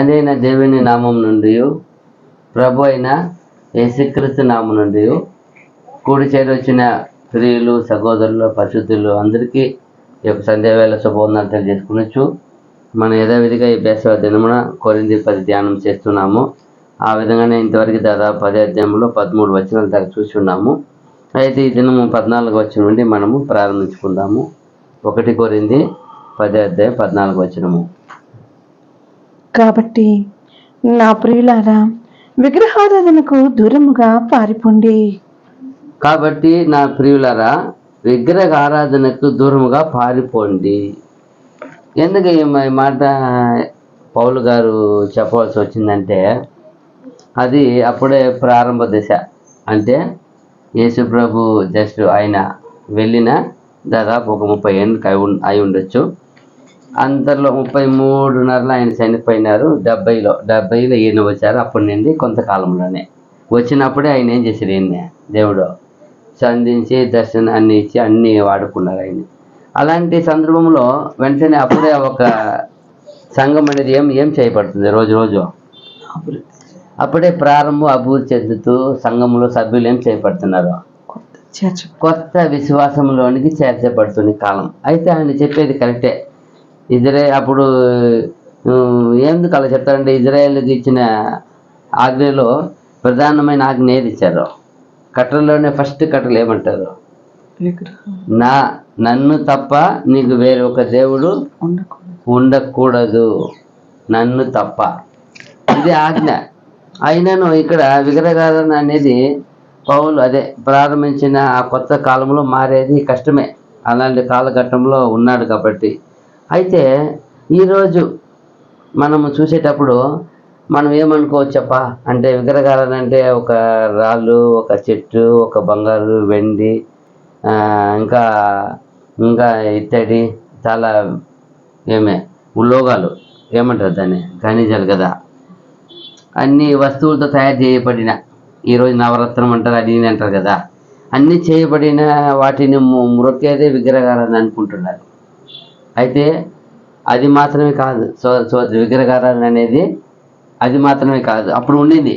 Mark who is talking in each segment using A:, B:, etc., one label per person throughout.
A: తండ్రి అయిన దేవుని నామం నుండి ప్రభు అయిన యేసుక్రీస్తు నామం నుండి కూడి చేరి వచ్చిన ప్రియులు సహోదరులు పరిశుద్ధులు అందరికీ ఈ యొక్క సంధ్యావేళ శుభవందనాలు తెలియజేసుకునొచ్చు. మనం యథావిధిగా ఈ బేసవ దినమున కొరింథీ 10 ధ్యానం చేస్తున్నాము. ఆ విధంగానే ఇంతవరకు దాదాపు 10 అధ్యాయంలో 13 వచనాల దాకా చూసి ఉన్నాము. అయితే ఈ దినము 14 వచనం నుండి మనము ప్రారంభించుకుందాము. 1 కొరింథీ 10 అధ్యాయం 14 వచనము.
B: కాబట్టి నా ప్రియులారా, విగ్రహారాధనకు దూరముగా పారిపోండి.
A: కాబట్టి నా ప్రియులారా, విగ్రహ ఆరాధనకు దూరముగా పారిపోండి. ఎందుకు ఈ మాట పౌలు గారు చెప్పవలసి వచ్చిందంటే, అది అప్పుడే ప్రారంభ దశ. అంటే యేసు ప్రభు జస్ట్ ఆయన వెళ్ళిన దాదాపు ఒక 30 ఏళ్ళు అయి ఉండొచ్చు. అంతలో 33.5 ఆయన చనిపోయినారు. 70లో ఈయన వచ్చారు. అప్పటి నుండి కొంతకాలంలోనే వచ్చినప్పుడే ఆయన ఏం చేశారు, ఈయన దేవుడు సంధించి దర్శనం అన్ని ఇచ్చి అన్నీ వాడుకున్నారు ఆయన. అలాంటి సందర్భంలో వెంటనే అప్పుడే ఒక సంఘం అనేది ఏం చేయబడుతుంది, రోజు అప్పుడే ప్రారంభం అభివృద్ధి చెందుతూ సంఘంలో సభ్యులు ఏం చేయబడుతున్నారు, కొత్త విశ్వాసంలోనికి చేర్చబడుతున్న కాలం. అయితే ఆయన చెప్పేది కరెక్టే. అప్పుడు ఎందుకు అలా చెప్తారంటే, ఇజ్రాయేల్కి ఇచ్చిన ఆజ్ఞలో ప్రధానమైన ఆజ్ఞ ఏది ఇచ్చారు? కట్టలలోనే ఫస్ట్ కట్టలు ఏమంటారు? నన్ను తప్ప నీకు వేరే ఒక దేవుడు ఉండకూడదు, నన్ను తప్ప. ఇది ఆజ్ఞ. అయినను ఇక్కడ విగ్రహారాధన అనేది పౌలు ప్రారంభించిన ఆ కొత్త కాలంలో మారేది కష్టమే. అలాంటి కాలఘట్టంలో ఉన్నాడు కాబట్టి. అయితే ఈరోజు మనము చూసేటప్పుడు మనం ఏమనుకోవచ్చప్ప అంటే, విగ్రహారాధన అంటే ఒక రాళ్ళు, ఒక చెట్టు, ఒక బంగారు, వెండి, ఇంకా ఇత్తడి, చాలా ఉలోగాలు ఏమంటారు దాన్ని, ఖనిజాలు కదా, అన్ని వస్తువులతో తయారు చేయబడిన, ఈరోజు నవరత్నం అంటారు, అది అంటారు కదా, అన్నీ చేయబడిన వాటిని మొక్కేదే విగ్రహారాధన అనుకుంటున్నారు. అయితే అది మాత్రమే కాదు విగ్రహారాధన అనేది, అది మాత్రమే కాదు. అప్పుడు ఉండింది.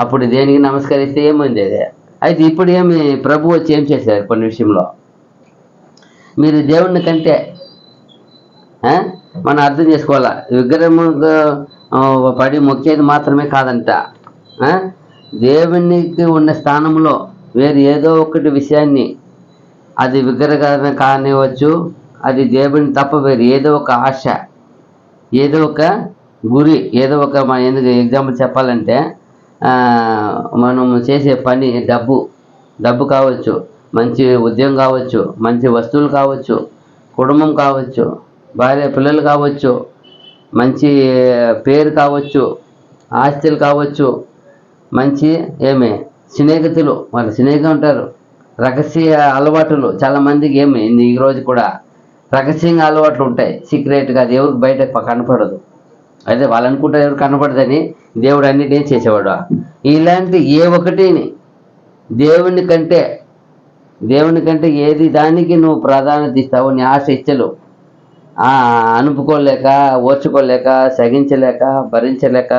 A: అప్పుడు దేనికి నమస్కరిస్తే ఏమైంది అదే. అయితే ఇప్పుడు ప్రభు వచ్చి ఏం చేశారు కొన్ని విషయంలో? మీరు దేవుని కంటే మనం అర్థం చేసుకోవాలా, విగ్రహము పడి మొక్కేది మాత్రమే కాదంట. దేవునికి ఉన్న స్థానంలో వేరు ఏదో ఒకటి విషయాన్ని, అది విగ్రహారాధన కానివచ్చు, అది దేవుని తప్ప వేరు ఏదో ఒక ఆశ, ఏదో ఒక గురి, ఏదో ఒక ఎందుకు ఎగ్జాంపుల్ చెప్పాలంటే, మనం చేసే పని, డబ్బు కావచ్చు, మంచి ఉద్యోగం కావచ్చు, మంచి వస్తువులు కావచ్చు, కుటుంబం కావచ్చు, భార్య పిల్లలు కావచ్చు, మంచి పేరు కావచ్చు, ఆస్తులు కావచ్చు, మంచి స్నేహితులు, వాళ్ళ స్నేహితులు ఉంటారు, రహస్య అలవాటులు. చాలామందికి ఈరోజు కూడా రహస్యంగా అలవాట్లు ఉంటాయి, సీక్రెట్గా, అది ఎవరికి బయట కనపడదు. అయితే వాళ్ళు అనుకుంటారు ఎవరు కనపడదని, దేవుడు అన్నిటి చేసేవాడు. ఇలాంటి ఏ ఒకటిని దేవుని కంటే ఏది దానికి నువ్వు ప్రాధాన్యత ఇస్తావు, నీ ఆశ ఇచ్చలు అనుపుకోలేక, ఓర్చుకోలేక, సహించలేక, భరించలేక,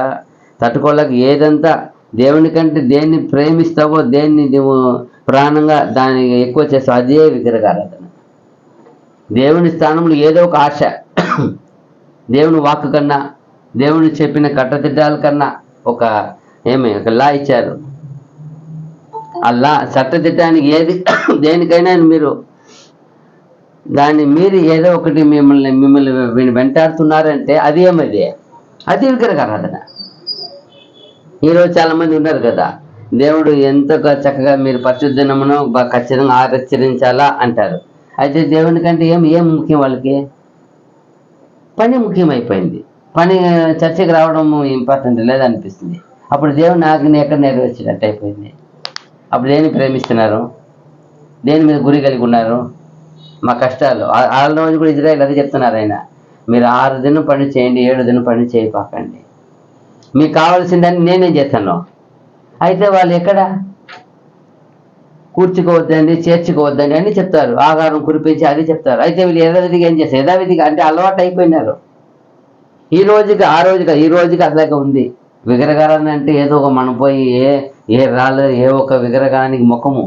A: తట్టుకోలేక, ఏదంతా దేవుని కంటే దేన్ని ప్రేమిస్తావో, దేన్ని నువ్వు ప్రాణంగా దాన్ని ఎక్కువ చేస్తావు, అదే విగ్రహారాధన. దేవుని స్థానంలో ఏదో ఒక ఆశ, దేవుని వాక్కు కన్నా, దేవుని చెప్పిన కట్టదిడ్డాల కన్నా ఒక లా ఇచ్చారు. ఆ లా చట్టదిడ్డానికి దేనికైనా మీరు దాన్ని మీరు ఏదో ఒకటి మిమ్మల్ని వెంటాడుతున్నారంటే అది అది విగ్రహారాధన. ఈరోజు చాలామంది ఉన్నారు కదా, దేవుడు ఎంతో చక్కగా మీరు పరిశుద్ధనమును ఖచ్చితంగా ఆచరించాలా అంటారు. అయితే దేవుని కంటే ఏం ముఖ్యం? వాళ్ళకి పని ముఖ్యమైపోయింది. పని, చర్చకి రావడం ఇంపార్టెంట్ లేదనిపిస్తుంది. అప్పుడు దేవుని ఆజ్ఞని ఎక్కడ నెరవేర్చినట్టు అయిపోయింది. అప్పుడు దేన్ని ప్రేమిస్తున్నారు, దేని మీద గురి కలిగి ఉన్నారు? మా కష్టాలు. ఆ రోజు కూడా ఇజ్రాయేల్ అదే చెప్తున్నారు, ఆయన మీరు 6 దినం పని చేయండి, 7 దినం పని చేయపాకండి, మీకు కావాల్సిందని నేనేం చేస్తాను. అయితే వాళ్ళు ఎక్కడ కూర్చుకోవద్దండి, చేర్చుకోవద్దండి అని చెప్తారు, ఆహారం కురిపించి అది చెప్తారు. అయితే వీళ్ళు యథావిధిగా ఏం చేస్తారు? యథావిధిగా అంటే అలవాటు అయిపోయినారు. ఈ రోజుకి ఈ రోజుకి అట్లాగే ఉంది. విగ్రహారాధన అంటే ఏదో ఒక మనం పోయి ఏ రాళ్ళు ఏ ఒక విగ్రహానికి ముఖము.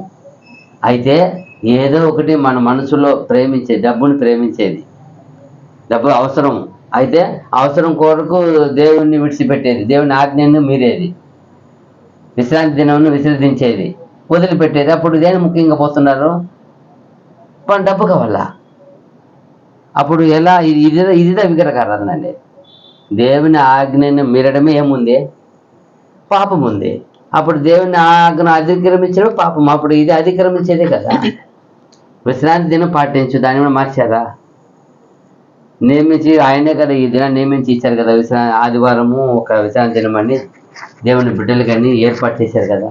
A: అయితే ఏదో ఒకటి మన మనసులో ప్రేమించేది, డబ్బుని ప్రేమించేది, డబ్బు అవసరం. అయితే అవసరం కొరకు దేవుణ్ణి విడిచిపెట్టేది, దేవుని ఆజ్ఞను మీరేది, విశ్రాంతి దినంను విసర్జించేది, వదిలిపెట్టేది. అప్పుడు దేని ముఖ్యంగా పోతున్నారు? డబ్బు కావాలా? అప్పుడు ఎలా? ఇదిదా విగ్రహారాధన అండి. దేవుని ఆజ్ఞను మీరడమే ఏముంది? పాపం ఉంది. అప్పుడు దేవుని ఆజ్ఞ అతిక్రమించడం పాపం. అప్పుడు ఇది అతిక్రమించేదే కదా. విశ్రాంతి దినం పాటించు, దాన్ని కూడా మార్చారా? నియమించి ఆయనే కదా ఈ దినాన్ని నియమించి ఇచ్చారు కదా. ఆదివారము ఒక విశ్రాంతి దినం అని దేవుని బిడ్డలు కానీ ఏర్పాటు చేశారు కదా.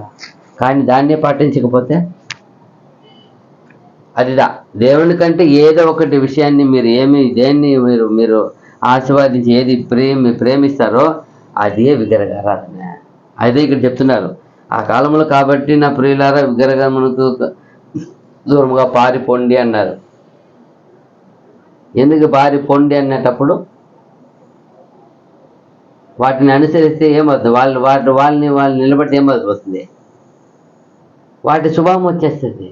A: కానీ దాన్నే పాటించకపోతే అదిదా. దేవుని కంటే ఏదో ఒకటి విషయాన్ని మీరు దేన్ని మీరు ఆశీర్వాదించి ఏది ప్రేమిస్తారో అదే విగ్రహారాధన. అదే ఇక్కడ చెప్తున్నారు. ఆ కాలంలో కాబట్టి నా ప్రియులారా విగ్రహమునకు దూరముగా పారిపోండి అన్నారు. ఎందుకు పారిపోండి అన్నటప్పుడు వాటిని అనుసరిస్తే ఏమవుతుంది? వాళ్ళని నిలబడితే ఏమవుతుంది? వాటి శుభం వచ్చేస్తుంది.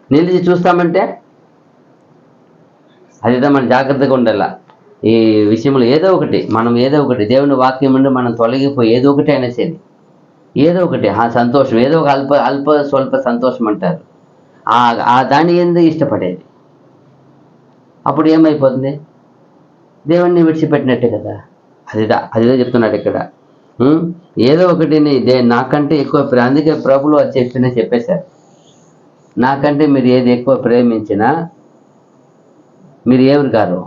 A: నిలిచి చూస్తామంటే అదిదా. మనం జాగ్రత్తగా ఉండాల ఈ విషయంలో. ఏదో ఒకటి దేవుని వాక్యం నుండి మనం తొలగిపోయి ఏదో ఒకటి అనేసేది, ఏదో ఒకటి ఆ సంతోషం, ఏదో ఒక అల్ప స్వల్ప సంతోషం అంటారు, ఆ దాన్ని ఎందుకు ఇష్టపడేది. అప్పుడు ఏమైపోతుంది? దేవుణ్ణి విడిచిపెట్టినట్టే కదా. అదిదా చెప్తున్నాడు ఇక్కడ. ఏదో ఒకటి నాకంటే ఎక్కువ అందుకే ప్రభులు అది చెప్పేశారు. నాకంటే మీరు ఏది ఎక్కువ ప్రేమించినా మీరు ఎవరు కారు?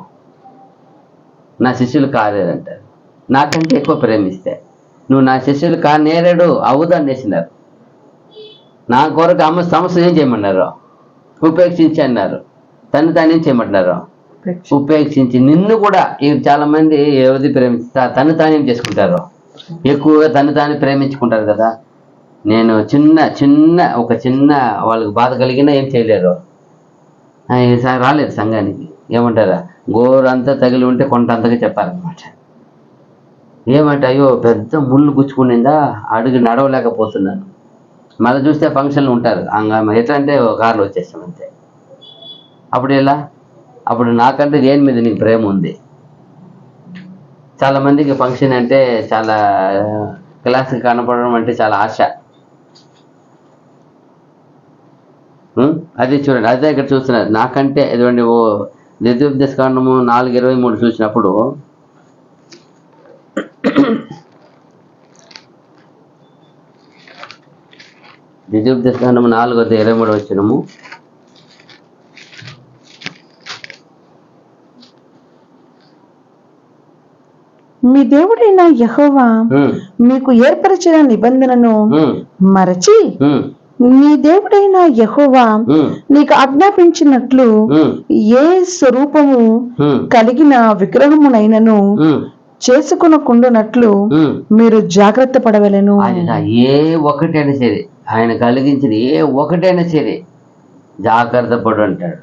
A: నా శిష్యులు కాలేదంటారు. నాకంటే ఎక్కువ ప్రేమిస్తే నువ్వు నా శిష్యులు నేరడు అవుదు అనేసినారు. నా కొరకు సమస్య ఏం చేయమన్నారు? ఉపేక్షించి అన్నారు. తాను ఏం చేయమంటున్నారు? ఉపేక్షించి. నిన్ను కూడా చాలా మంది ఎవరి ప్రేమిస్తారు? తానేం చేసుకుంటారు? ఎక్కువగా తాను ప్రేమించుకుంటారు కదా. నేను ఒక చిన్న వాళ్ళకి బాధ కలిగినా ఏం చేయలేరు. ఈసారి రాలేదు సంఘానికి ఏమంటారా? గోరంతా తగిలి ఉంటే కొంత అంతగా చెప్పారనమాట. ఏమంటే అయ్యో పెద్ద ముళ్ళు గుచ్చుకునిందా, అడుగు నడవలేకపోతున్నాను. మళ్ళీ చూస్తే ఫంక్షన్లు ఉంటారు. ఎట్లా అంటే కార్లు వచ్చేస్తాం అంతే. అప్పుడు ఎలా? అప్పుడు నాకంటే దేని మీద నీకు ప్రేమ ఉంది? చాలామందికి ఫంక్షన్ అంటే చాలా క్లాస్కి కనపడడం అంటే చాలా ఆశ. అది చూడండి, అదే ఇక్కడ చూస్తున్నారు. నాకంటే ఎటువంటి ద్వితీయోపదేశకాండము 4:23 చూసినప్పుడు ద్వితీయోపదేశకాండము 4:23 వచ్చినము.
B: మీ దేవుడైన యెహోవా మీకు ఏర్పరిచిన నిబంధనను మరచి నీ దేవుడైన యెహోవా నీకు ఆజ్ఞాపించినట్లు ఏ స్వరూపము కలిగిన విగ్రహమునైనను చేసుకొనకుండునట్లు మీరు జాగ్రత్త పడవలెను.
A: ఏ ఒకటైనా సరే, ఆయన కలిగించిన ఏ ఒకటైనా సరే జాగ్రత్త పడు అంటాడు.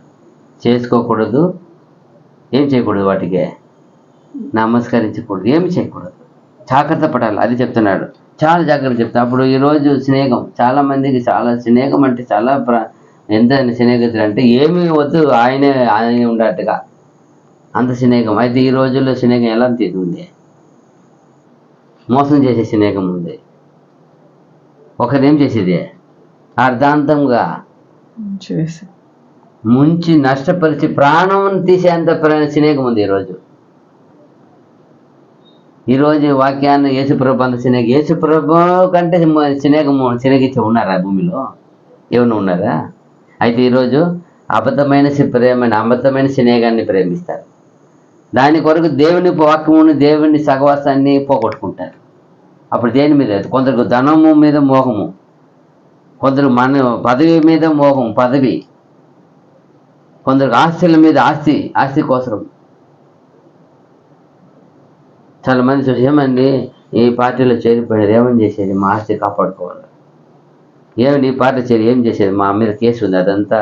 A: చేసుకోకూడదు, ఏం చేయకూడదు, వాటికి నమస్కరించకూడదు, ఏమి చేయకూడదు, జాగ్రత్త పడాలి. అది చెప్తున్నాడు. చాలా జాగ్రత్త చెప్తాను. అప్పుడు ఈరోజు స్నేహం చాలా మందికి, చాలా స్నేహం అంటే చాలా ఎంత స్నేహితులు అంటే ఏమీ వద్దు, ఆయనే ఉండట్టుగా అంత స్నేహం. అయితే ఈ రోజుల్లో స్నేహం ఎలా ఉంది? మోసం చేసే స్నేహం ఉంది. ఒకరేం చేసేది అర్ధాంతంగా ముంచి నష్టపరిచి ప్రాణం తీసేంత స్నేహం ఉంది ఈరోజు వాక్యాన్ని యేసుప్రభు అంత స్నేహం. యేసుప్రభు కంటే స్నేహించి ఉన్నారా భూమిలో? ఏమైనా ఉన్నారా? అయితే ఈరోజు అబద్ధమైన స్నేహాన్ని ప్రేమిస్తారు. దాని కొరకు దేవుని వాక్యమును, దేవుని సహవాసాన్ని పోగొట్టుకుంటారు. అప్పుడు దేని మీద? కొందరికి ధనము మీద మోహము, కొందరు పదవి మీద మోహం, పదవి, కొందరికి ఆస్తుల మీద ఆస్తి కోసం. చాలా మంది చూసి ఏమండి ఈ పార్టీలో చేరిపోయారు, ఏమని చేసేది? మా ఆస్తి కాపాడుకోవాలి. ఏమండి ఈ పార్టీ చేరి ఏం చేసేది? మా మీద కేసు ఉంది, అదంతా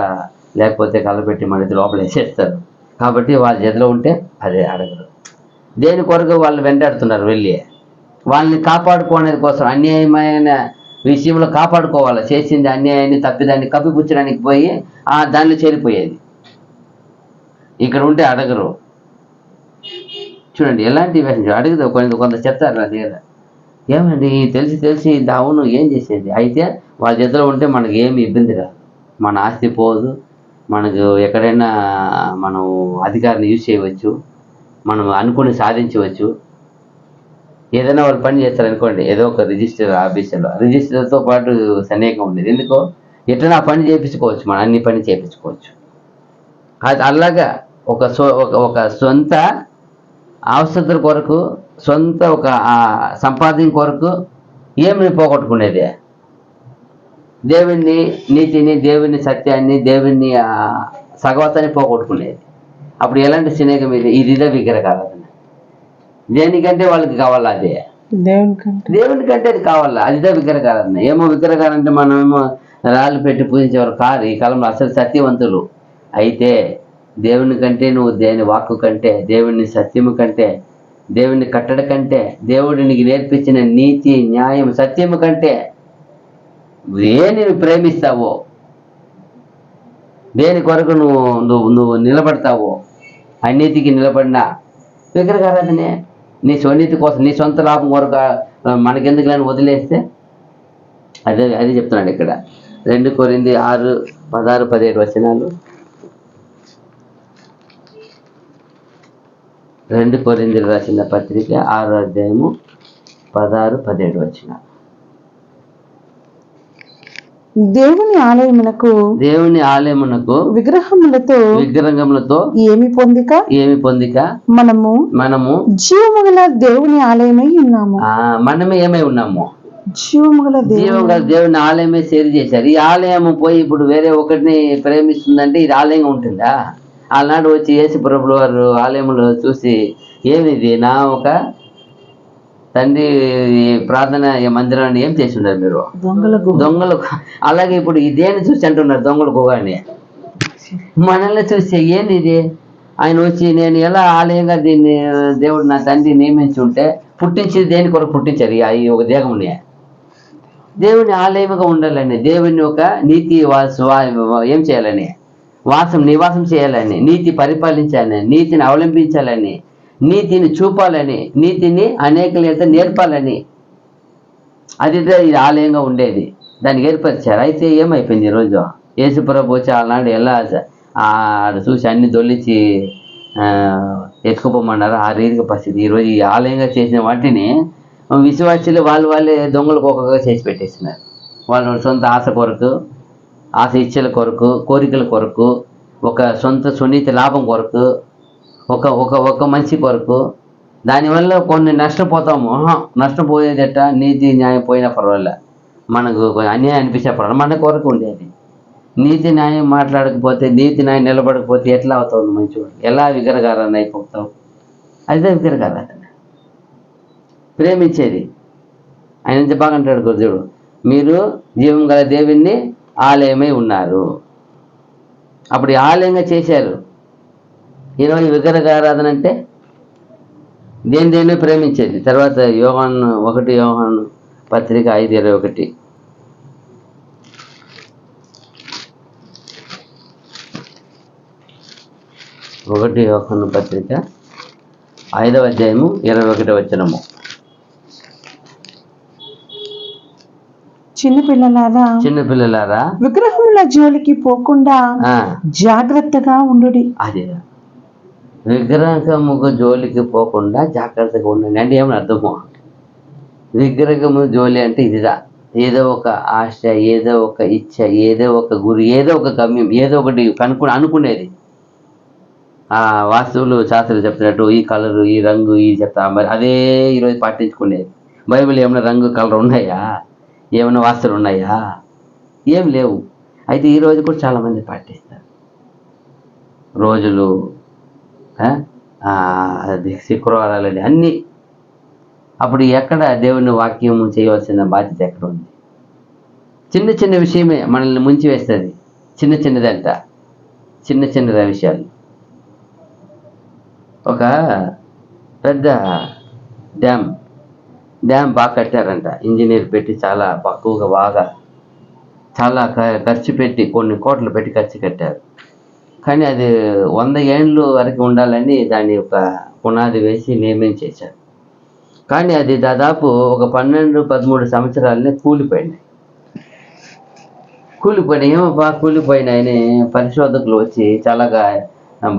A: లేకపోతే కలపెట్టి మన లోపల వేసేస్తారు. కాబట్టి వాళ్ళ చేతిలో ఉంటే అదే అడగరు. దేని కొరకు వాళ్ళు వెంటాడుతున్నారు వెళ్ళి వాళ్ళని కాపాడుకోవడం కోసం అన్యాయమైన విషయంలో కాపాడుకోవాలి. చేసింది అన్యాయాన్ని తప్పిదాన్ని కప్పిపుచ్చడానికి పోయి దానిలో చేరిపోయేది. ఇక్కడ ఉంటే అడగరు. చూడండి ఎలాంటి విషయం అడిగితే కొంత చెప్తారు నా దగ్గర, ఏమండి తెలిసి అవును ఏం చేసేది, అయితే వాళ్ళ చేతిలో ఉంటే మనకి ఏమి ఇబ్బంది రాదు, మన ఆస్తి పోదు, మనకు ఎక్కడైనా మనం అధికారాన్ని యూజ్ చేయవచ్చు, మనం అనుకుని సాధించవచ్చు. ఏదైనా వాళ్ళు పని చేస్తారనుకోండి, ఏదో ఒక రిజిస్టర్ ఆఫీసులో రిజిస్టర్తో పాటు సన్నిహితంగా ఉండేది. ఎందుకో ఎట్లా ఆ పని చేయించుకోవచ్చు, మనం అన్ని పని చేయించుకోవచ్చు. అది అలాగా ఒక సొంత అవసరతల కొరకు, సొంత ఒక సంపాదన కొరకు ఏమి పోగొట్టుకునేది, దేవుణ్ణి నీతిని, దేవుని సత్యాన్ని, దేవుని సగవతాన్ని పోగొట్టుకునేది. అప్పుడు ఎలాంటి స్నేహం ఇదే విగ్రహారాధన. దేనికంటే వాళ్ళకి కావాలా అదే, దేవునికంటే అది కావాలా, అదిదే విగ్రహారాధన. ఏమో విగ్రహారాధన అంటే మనమేమో రాళ్ళు పెట్టి పూజించేవారు కాదు ఈ కాలంలో. అసలు సత్యవంతులు అయితే దేవుని కంటే, నువ్వు దేని వాక్కు కంటే, దేవుని సత్యము కంటే, దేవుని కట్టడ కంటే, దేవుడు నీకు నేర్పించిన నీతి న్యాయం సత్యము కంటే దేని ప్రేమిస్తావో, దేని కొరకు నువ్వు నిలబడతావో, అన్నిటికి నిలబడిన విగ్రహారాధనే. నీ స్వనీతి కోసం, నీ సొంత లాభం కొరకు మనకెందుకు లేని వదిలేస్తే అదే చెప్తున్నాడు ఇక్కడ. 2 కొరింథీ 6:16-17 వచనాలు. 2 కొరింథీలు రాసిన పత్రిక 6వ అధ్యాయము 16-17 వచనాలు.
B: దేవుని ఆలయమునకు విగ్రహములతో ఏమి పొందిక మనము జీవము గల దేవుని ఆలయమై ఉన్నాము.
A: మనమే ఏమై ఉన్నాము, జీవము గల దేవుని ఆలయమే సేరి చేశారు. ఈ ఆలయము పోయి ఇప్పుడు వేరే ఒకటిని ప్రేమిస్తుందంటే ఇది ఆలయంగా ఉంటుందా? ఆనాడు వచ్చి యేసు ప్రభువు వారు ఆలయంలో చూసి, ఏమిది నా ఒక తండ్రి ప్రార్థన మందిరాన్ని ఏం చేసి ఉన్నారు మీరు, దొంగలు. అలాగే ఇప్పుడు ఇదేని చూసి అంటున్నారు దొంగలు గుగాని. మనల్ని చూస్తే ఏంది ఇది, ఆయన వచ్చి నేను ఎలా ఆలయంగా దీన్ని దేవుడు నా తండ్రి నియమించి ఉంటే పుట్టించి దేని కొరకు పుట్టించారు ఈ ఒక దేహముని. దేవుని ఆలయముగా ఉండాలని, దేవుని ఒక నీతి ఏం చేయాలని, నివాసం చేయాలని, నీతి పరిపాలించాలని, నీతిని అవలంబించాలని, నీతిని చూపాలని, నీతిని అనేకలతో నేర్పాలని, అది ఇది ఆలయంగా ఉండేది. దాన్ని ఏర్పరిచారు. అయితే ఏమైపోయింది ఈరోజు, యేసు ప్రభు వచ్చి అలాంటి ఎలా చూసి అన్ని దొల్లించి ఎత్తుకుపోమన్నారు. ఆ రీతిగా పరిస్థితి ఈరోజు ఈ ఆలయంగా చేసిన వాటిని విశ్వాసులు వాళ్ళే దొంగలకు ఒక్కొక్కగా చేసి పెట్టేస్తున్నారు. వాళ్ళ సొంత ఆశ కొరకు, ఆశ ఇచ్చల కొరకు, కోరికల కొరకు, ఒక సొంత సునీతి లాభం కొరకు, ఒక మంచి కొరకు. దానివల్ల కొన్ని నష్టపోతాము. నష్టపోయేదట నీతి న్యాయం పోయినా పర్వాలే, మనకు అన్యాయం అనిపించే పర్వాలేదు, మన కొరకు ఉండేది. నీతి న్యాయం మాట్లాడకపోతే, నీతి న్యాయం నిలబడకపోతే ఎట్లా అవుతావు మంచివాడు, ఎలా విగ్రహారాధన అయిపోతావు? అదే విగ్రహారాధన. ప్రేమించేది ఆయన ఎంత బాగా అంటాడు గురుదేవుడు, మీరు జీవం గల దేవుణ్ణి ఆలయమై ఉన్నారు. అప్పుడు ఆలయంగా చేశారు. ఈరోజు విగ్రహారాధన అంటే దేన్ని ప్రేమించేది. తర్వాత యోహాను 1 యోహాను పత్రిక 5:21. 1 యోహాను పత్రిక 5వ అధ్యాయము 21వ వచనము. చిన్నపిల్లలారా
B: విగ్రహముల జోలికి పోకుండా జాగ్రత్తగా ఉండుడి.
A: అదే విగ్రహము జోలికి పోకుండా జాగ్రత్తగా ఉండండి అంటే ఏమని అర్థము? విగ్రహము జోలి అంటే ఇదిదా, ఏదో ఒక ఆశ, ఏదో ఒక ఇచ్చ, ఏదో ఒక గురి, ఏదో ఒక గమ్యం, ఏదో ఒకటి అనుకునేది. వాస్తువులు శాస్త్రాలు చెప్తున్నట్టు ఈ కలరు, ఈ రంగు, ఈ చెప్తా, మరి అదే ఈరోజు పాటించుకునేది. బైబిల్ ఏమైనా రంగు కలర్ ఉన్నాయా? ఏమైనా వాస్తువులు ఉన్నాయా? ఏం లేవు. అయితే ఈరోజు కూడా చాలామంది పాటిస్తారు. రోజులు, శుక్రవారాలని అన్నీ. అప్పుడు ఎక్కడ దేవుని వాక్యం చేయవలసిన బాధ్యత ఎక్కడ ఉంది? చిన్న విషయమే మనల్ని ముంచి వేస్తుంది. చిన్నదంట, చిన్న విషయాలు. ఒక పెద్ద డ్యామ్ బాగా కట్టారంట. ఇంజనీర్ పెట్టి చాలా పక్కువగా బాగా చాలా ఖర్చు పెట్టి కొన్ని కోట్లు పెట్టి కట్టారు. కానీ అది 100 ఏండ్లు వరకు ఉండాలని దాని యొక్క పునాది వేసి నిర్మించేశారు. కానీ అది దాదాపు ఒక 12-13 సంవత్సరాలనే కూలిపోయినాయి. ఏమో బాగా కూలిపోయినాయని పరిశోధకులు వచ్చి చాలాగా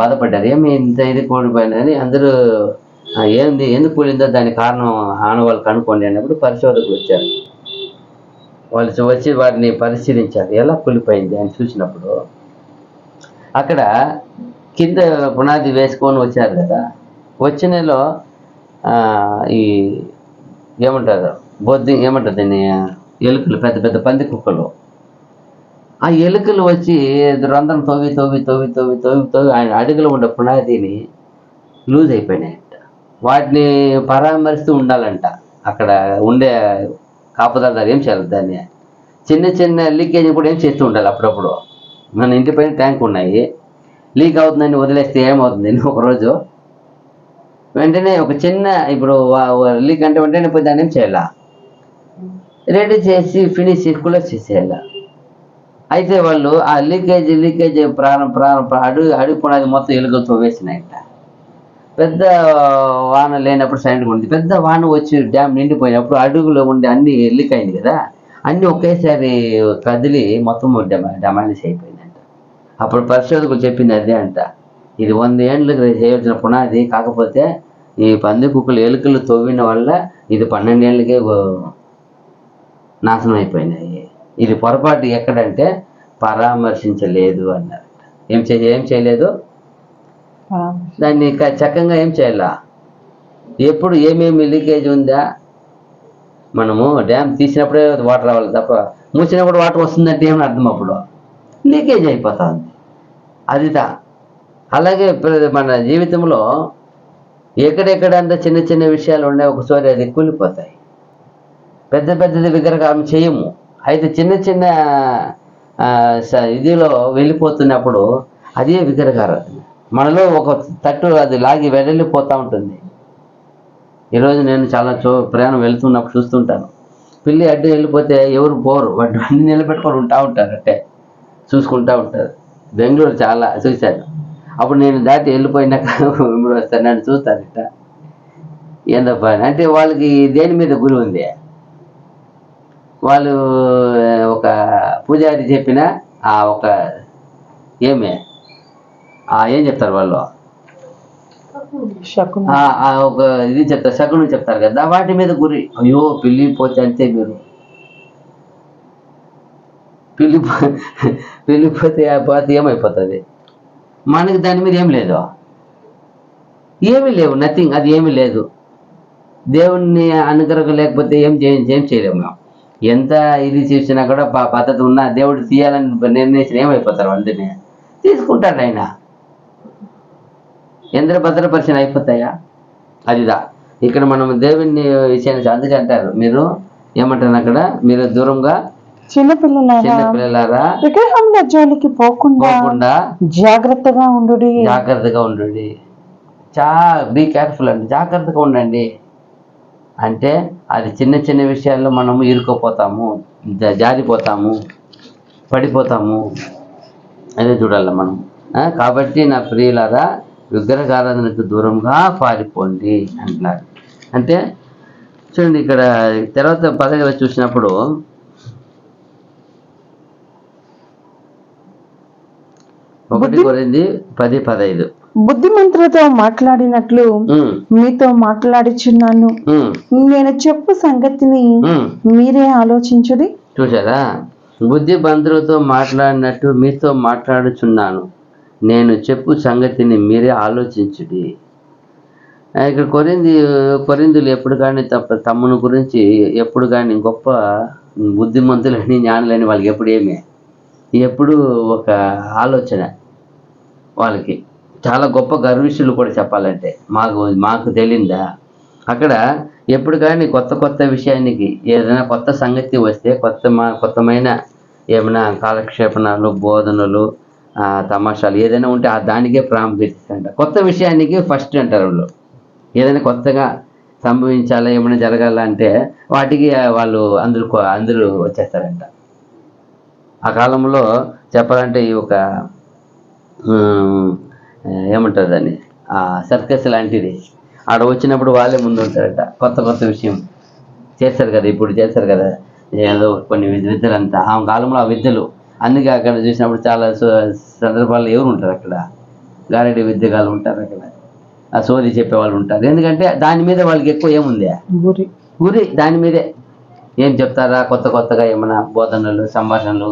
A: బాధపడ్డారు. ఏమి ఇంత ఇది కూలిపోయినాయని అందరూ ఏంది ఎందుకు కూలిందో దాని కారణం ఆనవాళ్ళు కనుక్కోండి అన్నప్పుడు పరిశోధకులు వచ్చారు. వాళ్ళు వచ్చి వారిని పరిశీలించారు. ఎలా కూలిపోయింది అని చూసినప్పుడు అక్కడ కింద పునాది వేసుకొని వచ్చారు కదా, వచ్చినలో ఈ ఏమంటారు ఏమంటారు దీన్ని, ఎలుకలు, పెద్ద పెద్ద పంది కుక్కలు. ఆ ఎలుకలు వచ్చి రంధ్రం తవ్వి ఆయన అడుగులో ఉండే పునాదిని లూజ్ అయిపోయినాయంట. వాటిని పరామరిస్తూ ఉండాలంట. అక్కడ ఉండే కాపుదారు ఏం చేయాలి, దాన్ని చిన్న లీకేజ్ కూడా ఏం చేస్తూ ఉండాలి. అప్పుడప్పుడు మన ఇంటి పైన ట్యాంక్ ఉన్నాయి, లీక్ అవుతుందని వదిలేస్తే ఏమవుతుంది, ఒకరోజు వెంటనే ఒక చిన్న ఇప్పుడు లీక్ అంటే వెంటనే పోయి దాన్ని ఏం చేయాలా, రెడీ చేసి ఫినిష్ చేసి క్లోజ్ చేసేయాల. అయితే వాళ్ళు ఆ లీకేజ్ అడుగు పునాది మొత్తం ఎలుకలతో వేసినాయంట. పెద్ద వాన లేనప్పుడు సైలెంట్గా ఉంది. పెద్ద వాన వచ్చి డ్యామ్ నిండిపోయినప్పుడు అడుగులో ఉండే అన్ని లీక్ అయింది కదా, అన్నీ ఒకేసారి కదిలి మొత్తం డమాలిష్ అయిపోయిందంట. అప్పుడు పరిశోధకులు చెప్పింది అదే అంట, ఇది 100 ఏండ్లకు చేయవలసిన పునాది, కాకపోతే ఈ పంది కుక్కలు ఎలుకలు తవ్విన వల్ల ఇది 12 ఏళ్ళకే నాశనం అయిపోయినాయి. ఇది పొరపాటు ఎక్కడంటే పరామర్శించలేదు అన్నారంట. ఏం చేయలేదు, దాన్ని చక్కగా ఏం చేయాలా, ఎప్పుడు ఏమేమి లీకేజ్ ఉందా, మనము డ్యామ్ తీసినప్పుడే వాటర్ రావాలి తప్ప మూసినప్పుడు వాటర్ వస్తుందంటే ఏమని అర్థం, అప్పుడు లీకేజ్ అయిపోతుంది. అదిదా. అలాగే మన జీవితంలో ఎక్కడెక్కడంతా చిన్న విషయాలు ఉన్నాయి, ఒకసారి అది కూలిపోతాయి. పెద్దది విగ్రహం చేయము, అయితే చిన్న ఇదిలో వెళ్ళిపోతున్నప్పుడు అదే విగ్రహారాధన. మనలో ఒక తట్టు అది లాగి వెళ్ళిపోతూ ఉంటుంది. ఈరోజు నేను చాలా ప్రయాణం వెళ్తున్నప్పుడు చూస్తుంటాను, పిల్లి అడ్డు వెళ్ళిపోతే ఎవరు పోరు, వాటి అన్ని నిలబెట్టుకొని ఉంటారు, అంటే చూసుకుంటూ ఉంటారు. బెంగళూరు చాలా చూశాను. అప్పుడు నేను దాటి వెళ్ళిపోయినాక ఇప్పుడు వస్తాను, నన్ను చూస్తాను ఇట్ట, ఏందబ్బా అంటే వాళ్ళకి దేని మీద గురి ఉంది. వాళ్ళు ఒక పూజారి చెప్పిన ఒక ఏం చెప్తారు వాళ్ళు, ఒక ఇది చెప్తారు, శకునం చెప్తారు కదా, వాటి మీద గురి. అయ్యో పిల్లి పోతే అంతే, మీరు పిల్లిపోతే ఏమైపోతుంది, మనకి దాని మీద ఏమి లేవు, నథింగ్, అది ఏమీ లేదు. దేవుణ్ణి అనుగ్రహం లేకపోతే ఏం చేయలేము మేము. ఎంత ఇది చేసినా కూడా పద్ధతి ఉన్నా దేవుడు తీయాలని నిర్ణయించిన ఏమైపోతారు, అందుకనే తీసుకుంటాడు ఆయన. ఎంత భద్రపరిచిన అయిపోతాయా, అదిదా. ఇక్కడ మనం దేవుణ్ణి విషయాన్ని అందుకే అంటారు, మీరు ఏమంటారు అక్కడ, మీరు దూరంగా చిన్నపిల్లలారా
B: విగ్రహంల జోలికి పోకుండా జాగ్రత్తగా ఉండు.
A: బీ కేర్ఫుల్ అండి, జాగ్రత్తగా ఉండండి. అంటే అది చిన్న విషయాల్లో మనము ఇరుక్కుపోతాము, జారిపోతాము, పడిపోతాము, అదే చూడాలి మనం. కాబట్టి నా ప్రియులారా, విగ్రహారాధనకు దూరంగా పారిపోండి అంటున్నారు. అంటే చూడండి, ఇక్కడ తర్వాత 10 చూసినప్పుడు 1 కొరింథీ 10:15
B: బుద్ధిమంతులతో మాట్లాడినట్లు మీతో మాట్లాడుచున్నాను, నేను చెప్పు సంగతిని మీరే ఆలోచించుడి.
A: చూసారా, బుద్ధిమంతులతో మాట్లాడినట్టు మీతో మాట్లాడుచున్నాను, నేను చెప్పు సంగతిని మీరే ఆలోచించుడి. ఇక్కడ కొరింథీయులు ఎప్పుడు కానీ తమ్ముని గురించి ఎప్పుడు కానీ గొప్ప బుద్ధిమంతులని జ్ఞానులని వాళ్ళకి ఎప్పుడు ఒక ఆలోచన, వాళ్ళకి చాలా గొప్ప గర్విష్ఠులు కూడా చెప్పాలంటే. మాకు తెలియదా, అక్కడ ఎప్పుడు కానీ కొత్త విషయానికి ఏదైనా కొత్త సంగతి వస్తే కొత్తమైన ఏమైనా కాలక్షేపణలు, బోధనలు, తమాషాలు ఏదైనా ఉంటే దానికే ప్రాముఖ్యత ఇస్తారంట. కొత్త విషయానికి ఫస్ట్ అంటారు వాళ్ళు. ఏదైనా కొత్తగా సంభవించాలా, ఏమైనా జరగాలంటే వాటికి వాళ్ళు అందరూ వచ్చేస్తారంట. ఆ కాలంలో చెప్పాలంటే ఈ ఒక ఏమంటారు దాన్ని, సర్కస్ లాంటిది. ఆడ వచ్చినప్పుడు వాళ్ళే ముందు ఉంటారట. కొత్త విషయం చేస్తారు కదా, ఇప్పుడు చేస్తారు కదా ఏదో కొన్ని విద్యలంతా. ఆ కాలంలో ఆ విద్యలు అందుకే అక్కడ చూసినప్పుడు చాలా సందర్భాల్లో ఎవరు ఉంటారు అక్కడ, గారెడి విద్యగాలు ఉంటారు అక్కడ, ఆ సోది చెప్పేవాళ్ళు ఉంటారు. ఎందుకంటే దాని మీద వాళ్ళకి ఎక్కువ ఏముంది, గురి దాని మీదే. ఏం చెప్తారా కొత్తగా ఏమైనా బోధనలు, సంభాషణలు,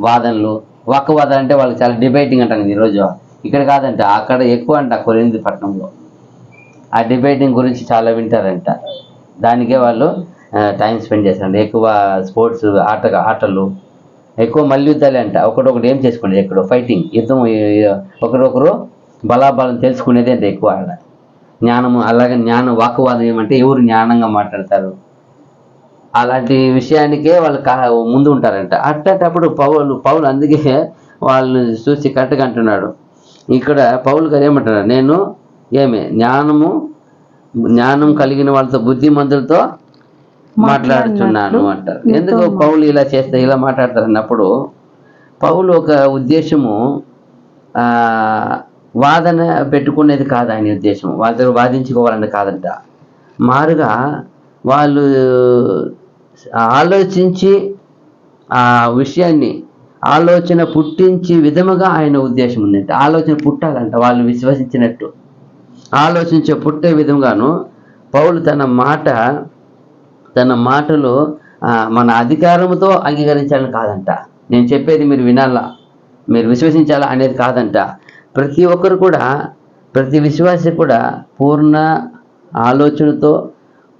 A: వాదనలు. వాక్కువాదం అంటే వాళ్ళకి చాలా డిబేటింగ్ అంటాను ఈరోజు. ఇక్కడ కాదంట, అక్కడ ఎక్కువ అంట కొరింథీ పట్టణంలో. ఆ డిబేటింగ్ గురించి చాలా వింటారంట. దానికే వాళ్ళు టైం స్పెండ్ చేస్తారంట. ఎక్కువ స్పోర్ట్స్ ఆటలు, ఎక్కువ మల్యుద్ధాలే అంట. ఒకటి ఏం చేసుకునేది, ఎక్కడో ఫైటింగ్, యుద్ధం, ఒకరొకరు బలాబలం తెలుసుకునేది అంత ఎక్కువ ఆడ. జ్ఞానము, అలాగే వాక్కువాదం ఏమంటే ఎవరు జ్ఞానంగా మాట్లాడతారు, అలాంటి విషయానికే వాళ్ళు ముందు ఉంటారంట. అట్టేటప్పుడు పౌలు అందుకే వాళ్ళని చూసి కరెక్ట్గా అంటున్నాడు. ఇక్కడ పౌలు గారు ఏమంటున్నారు, నేను జ్ఞానం కలిగిన వాళ్ళతో, బుద్ధిమంతులతో మాట్లాడుతున్నాను అంటారు. ఎందుకు పౌలు ఇలా మాట్లాడతారు అన్నప్పుడు, పౌలు ఒక ఉద్దేశము వాదన పెట్టుకునేది కాదు ఆయన ఉద్దేశం. వాళ్ళతో వాదించుకోవాలని కాదంట. మారుగా వాళ్ళు ఆలోచించి ఆ విషయాన్ని ఆలోచన పుట్టించే విధముగా ఆయన ఉద్దేశం ఉందంట. ఆలోచన పుట్టాలంట, వాళ్ళు విశ్వసించినట్టు పుట్టే విధంగాను పౌలు తన మాటలు మన అధికారంతో అంగీకరించాలని కాదంట. నేను చెప్పేది మీరు వినాలా, మీరు విశ్వసించాలా అనేది కాదంట. ప్రతి ఒక్కరు కూడా, ప్రతి విశ్వాసి కూడా పూర్ణ ఆలోచనతో,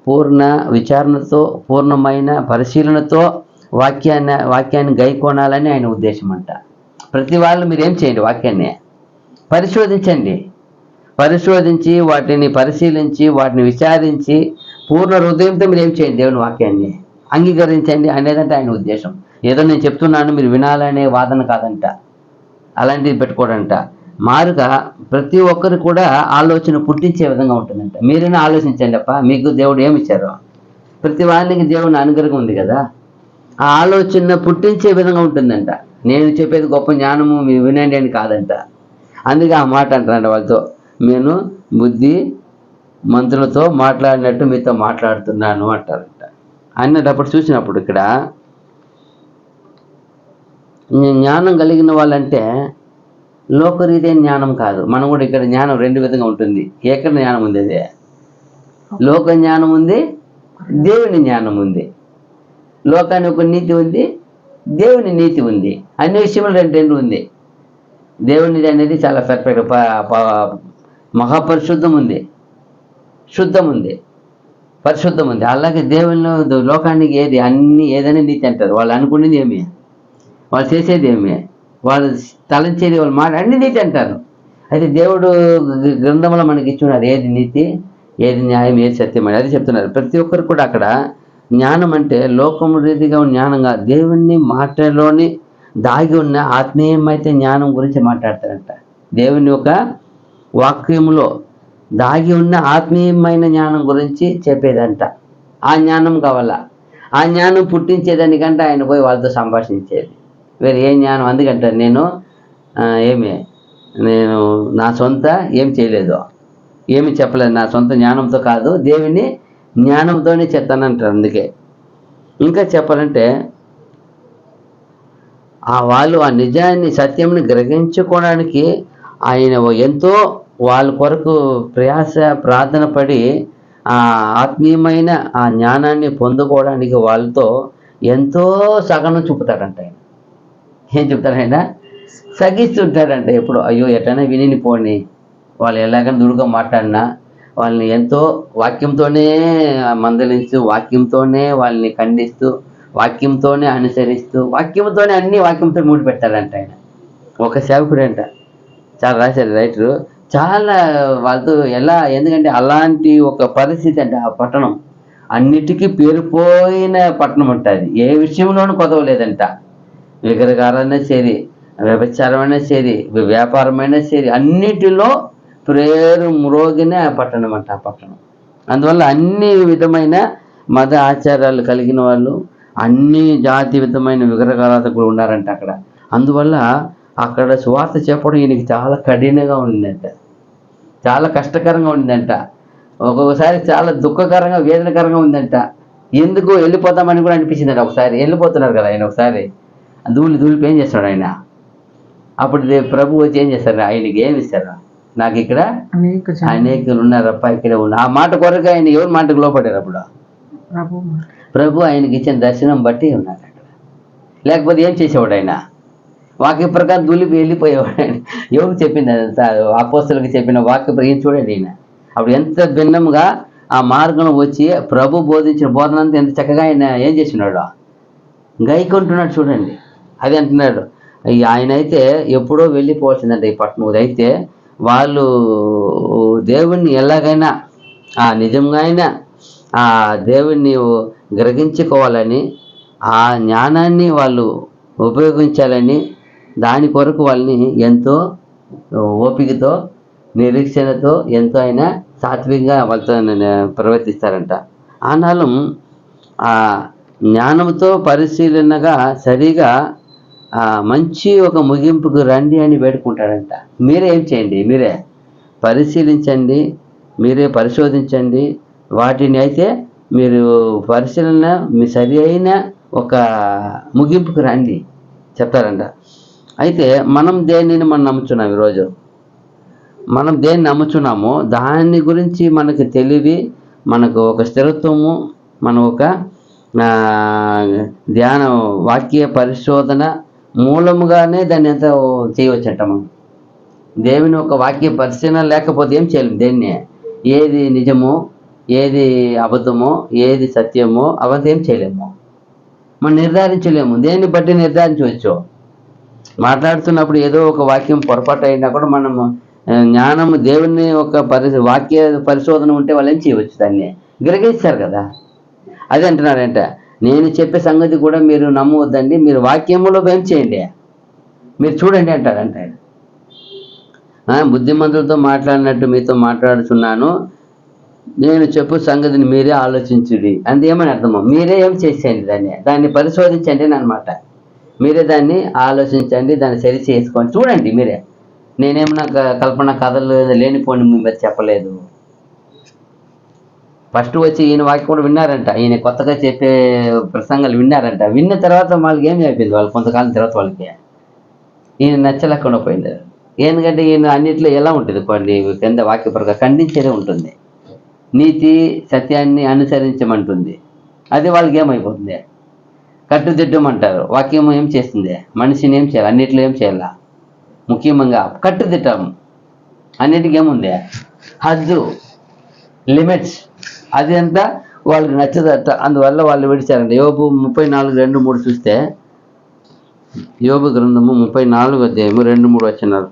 A: పూర్ణ విచారణతో, పూర్ణమైన పరిశీలనతో వాక్యాన్ని గైకొనాలని ఆయన ఉద్దేశం అంట. ప్రతి వాళ్ళు మీరు ఏం చేయండి, వాక్యాన్ని పరిశోధించి వాటిని పరిశీలించి వాటిని విచారించి పూర్ణ హృదయంతో మీరు ఏం చేయండి, దేవుని వాక్యాన్ని అంగీకరించండి అనేదంటే ఆయన ఉద్దేశం. ఏదో నేను చెప్తున్నాను మీరు వినాలనే వాదన కాదంట, అలాంటిది పెట్టుకోడంట. మారుగా ప్రతి ఒక్కరు కూడా ఆలోచన పుట్టించే విధంగా ఉంటుందంట. మీరైనా ఆలోచించండి అప్ప, మీకు దేవుడు ఏమి ఇచ్చారో. ప్రతి వారికి దేవుని అనుగ్రహం ఉంది కదా, ఆ ఆలోచన పుట్టించే విధంగా ఉంటుందంట. నేను చెప్పేది గొప్ప జ్ఞానము మీరు వినండి అని కాదంట. అందుకే ఆ మాట అంటారంట వాళ్ళతో, నేను బుద్ధి మంత్రులతో మాట్లాడినట్టు మీతో మాట్లాడుతున్నాను అంటారంట. అన్నప్పుడు చూసినప్పుడు ఇక్కడ జ్ఞానం కలిగిన వాళ్ళంటే లోకరీతైన జ్ఞానం కాదు. మనం కూడా ఇక్కడ జ్ఞానం రెండు విధంగా ఉంటుంది. ఎక్కడ జ్ఞానం ఉంది, అదే లోక జ్ఞానం ఉంది, దేవుని జ్ఞానం ఉంది. లోకానికి ఒక నీతి ఉంది, దేవుని నీతి ఉంది. అన్ని విషయంలో రెండు ఉంది. దేవునిది అనేది చాలా పర్ఫెక్ట్, మహాపరిశుద్ధం ఉంది, శుద్ధం ఉంది, పరిశుద్ధం ఉంది. అలాగే దేవునిలో లోకానికి ఏదైనా నీతి అంటారు. వాళ్ళు అనుకునేది ఏమి, వాళ్ళు చేసేది ఏమి, వాళ్ళు తలంచేది, వాళ్ళు అన్ని నీతి అంటారు. అయితే దేవుడు గ్రంథంలో మనకి ఇచ్చున్నారు ఏది నీతి, ఏది న్యాయం, ఏది సత్యం అని. అది చెప్తున్నారు. ప్రతి ఒక్కరు కూడా అక్కడ జ్ఞానం అంటే లోకం రీతిగా జ్ఞానంగా దేవుని మాటలోని దాగి ఉన్న ఆత్మీయమైతే జ్ఞానం గురించి మాట్లాడతారంట. దేవుని యొక్క వాక్యములో దాగి ఉన్న ఆత్మీయమైన జ్ఞానం గురించి చెప్పేదంట. ఆ జ్ఞానం కావాలా. ఆ జ్ఞానం పుట్టించేదానికంటే ఆయన పోయి వాళ్ళతో సంభాషించేది. వేరే ఏ జ్ఞానం, అందుకంటారు నేను నా సొంత ఏం చేయలేదు, ఏమి చెప్పలేదు, నా సొంత జ్ఞానంతో కాదు, దేవుని జ్ఞానంతోనే చెప్తానంటారు. అందుకే ఇంకా చెప్పాలంటే వాళ్ళు ఆ నిజాన్ని, సత్యంని గ్రహించుకోవడానికి ఆయన ఎంతో వాళ్ళ కొరకు ప్రార్థన పడి ఆ ఆత్మీయమైన ఆ జ్ఞానాన్ని పొందుకోవడానికి వాళ్ళతో ఎంతో సగనం చూపుతాడంట. ఆయన ఏం చెప్తాడంట, సగిస్తుంటాడంట. ఎప్పుడు అయ్యో ఎటైనా విని పోండి, వాళ్ళు ఎలాగైనా దుడుగా మాట్లాడినా వాళ్ళని ఎంతో వాక్యంతోనే మందలిస్తూ, వాక్యంతోనే వాళ్ళని ఖండిస్తూ, వాక్యంతోనే అనుసరిస్తూ, వాక్యంతోనే అన్ని వాక్యంతో ముడి పెట్టాలంట. ఆయన ఒక సేవకుడు అంట, చాలా రాశారు రైటరు. చాలా వాళ్ళతో ఎందుకంటే అలాంటి ఒక పరిస్థితి అంటే ఆ పట్టణం అన్నిటికీ పేరుపోయిన పట్టణం ఉంటుంది. ఏ విషయంలోనూ కొదవలేదంట. విగ్రహారాధన సరి, వ్యభిచారమైనా సరి, వ్యాపారమైనా సరి, అన్నిటిలో పేరు మ్రోగిన పట్టణం అంట. ఆ పట్టణం అందువల్ల అన్ని విధమైన మత ఆచారాలు కలిగిన వాళ్ళు, అన్ని జాతి విధమైన విగ్రహారాధకులు ఉన్నారంట అక్కడ. అందువల్ల అక్కడ సువార్త చెప్పడం ఈయనకి చాలా కఠినంగా ఉండిందంట, చాలా కష్టకరంగా ఉండిందంట, ఒక్కొక్కసారి చాలా దుఃఖకరంగా వేదనకరంగా ఉందంట. ఎందుకు వెళ్ళిపోతామని కూడా అనిపించిందంట. ఒకసారి వెళ్ళిపోతున్నారు కదా ఆయన, ఒకసారి ధూళిపి ఏం చేస్తాడు ఆయన. అప్పుడు ప్రభు వచ్చి ఏం చేస్తారు, ఆయనకి ఏమి ఇస్తారు, నాకు ఇక్కడ అనేకులు ఉన్నారప్ప, ఇక్కడ ఉన్నారు. ఆ మాట కొరకు ఆయన ఎవరి మాటకు లోపడ్డారు అప్పుడు? ప్రభు ఆయనకి ఇచ్చిన దర్శనం బట్టి ఉన్నారు అక్కడ. లేకపోతే ఏం చేసేవాడు ఆయన? వాక్య ప్రకారం ధూళిపి వెళ్ళిపోయేవాడు ఆయన. ఎవరికి చెప్పింది అదంతా? అపోస్తలులకు చెప్పిన వాక్య ప్రకారం చూడండి ఆయన. అప్పుడు ఎంత భిన్నంగా ఆ మార్గంలో వచ్చి ప్రభు బోధించిన బోధన అంతా ఎంత చక్కగా ఆయన ఏం చేస్తున్నాడు, గైకుంటున్నాడు చూడండి. అది అంటున్నాడు, ఆయన అయితే ఎప్పుడో వెళ్ళిపోవాల్సిందంట ఈ పట్టణం. అయితే వాళ్ళు దేవుణ్ణి ఎలాగైనా నిజంగా అయినా ఆ దేవుణ్ణి గ్రహించుకోవాలని, ఆ జ్ఞానాన్ని వాళ్ళు ఉపయోగించాలని, దాని కొరకు వాళ్ళని ఎంతో ఓపికతో నిరీక్షణతో ఎంతో అయినా సాత్వికంగా వాళ్ళతో ప్రవర్తిస్తారంట. ఆనాలం ఆ జ్ఞానంతో పరిశీలనగా సరిగా మంచి ఒక ముగింపుకు రండి అని వేడుకుంటాడంట. మీరే ఏం చేయండి, మీరే పరిశీలించండి, మీరే పరిశోధించండి, వాటిని అయితే మీరు పరిశీలన మీ సరి అయిన ఒక ముగింపుకు రండి చెప్తారంట. అయితే మనం దేనిని మనం నమ్ముచున్నాం ఈరోజు? మనం దేన్ని నమ్ముచున్నామో దాని గురించి మనకు తెలివి, మనకు ఒక స్థిరత్వము, మనం ఒక ధ్యాన వాక్య పరిశోధన మూలముగానే దాన్ని ఎంత చేయవచ్చంట. మనం దేవుని ఒక వాక్య పరిశీలన లేకపోతే ఏం చేయలేము. దేన్ని, ఏది నిజమో, ఏది అబద్ధమో, ఏది సత్యమో అవంతా ఏం చేయలేము, మనం నిర్ధారించలేము. దేన్ని బట్టి నిర్ధారించవచ్చు? మాట్లాడుతున్నప్పుడు ఏదో ఒక వాక్యం పొరపాటు అయినా కూడా మనము జ్ఞానము దేవుని ఒక వాక్య పరిశోధన ఉంటే వాళ్ళు ఏం చేయవచ్చు, దాన్ని గ్రహిస్తారు కదా. అదే అంటున్నాడంట, నేను చెప్పే సంగతి కూడా మీరు నమ్మవద్దండి, మీరు వాక్యములో ఏం చేయండి, మీరు చూడండి అంటాడంట ఆయన. బుద్ధిమంతులతో మాట్లాడినట్టు మీతో మాట్లాడుతున్నాను, నేను చెప్పు సంగతిని మీరే ఆలోచించుడి. అంతేమని అర్థమో, మీరే ఏం చేసేయండి, దాన్ని పరిశోధించండి అనమాట. మీరే దాన్ని ఆలోచించండి, దాన్ని సరి చేసుకోండి, చూడండి మీరే. నేనేమన్నా కల్పన కథలు లేనిపోని మీరు చెప్పలేదు. ఫస్ట్ వచ్చి ఈయన వాక్యం కూడా విన్నారంట, ఈయన కొత్తగా చెప్పే ప్రసంగాలు విన్నారంట. విన్న తర్వాత వాళ్ళకి ఏమి అయిపోయింది, వాళ్ళు కొంతకాలం తర్వాత వాళ్ళకి ఈయన నచ్చలేకుండా పోయింది. ఎందుకంటే ఈయన అన్నింటిలో ఎలా ఉంటుంది, కొన్ని కింద వాక్య ప్రకారం ఖండించేదే ఉంటుంది, నీతి సత్యాన్ని అనుసరించమంటుంది. అది వాళ్ళకి ఏమైపోతుంది, కట్టుదిట్టమంటారు. వాక్యం ఏం చేస్తుంది, మనిషిని ఏం చేయాలి, అన్నిట్లో ఏం చేయాలా, ముఖ్యంగా కట్టుదిట్టం. అన్నిటికీ ఏముంది, హద్దు, లిమిట్స్. అది అంతా వాళ్ళకి నచ్చదట. అందువల్ల వాళ్ళు విడిచారంట. యోబు 34:2-3 చూస్తే, యోబు గ్రంథము 34:2-3 వచనాలు.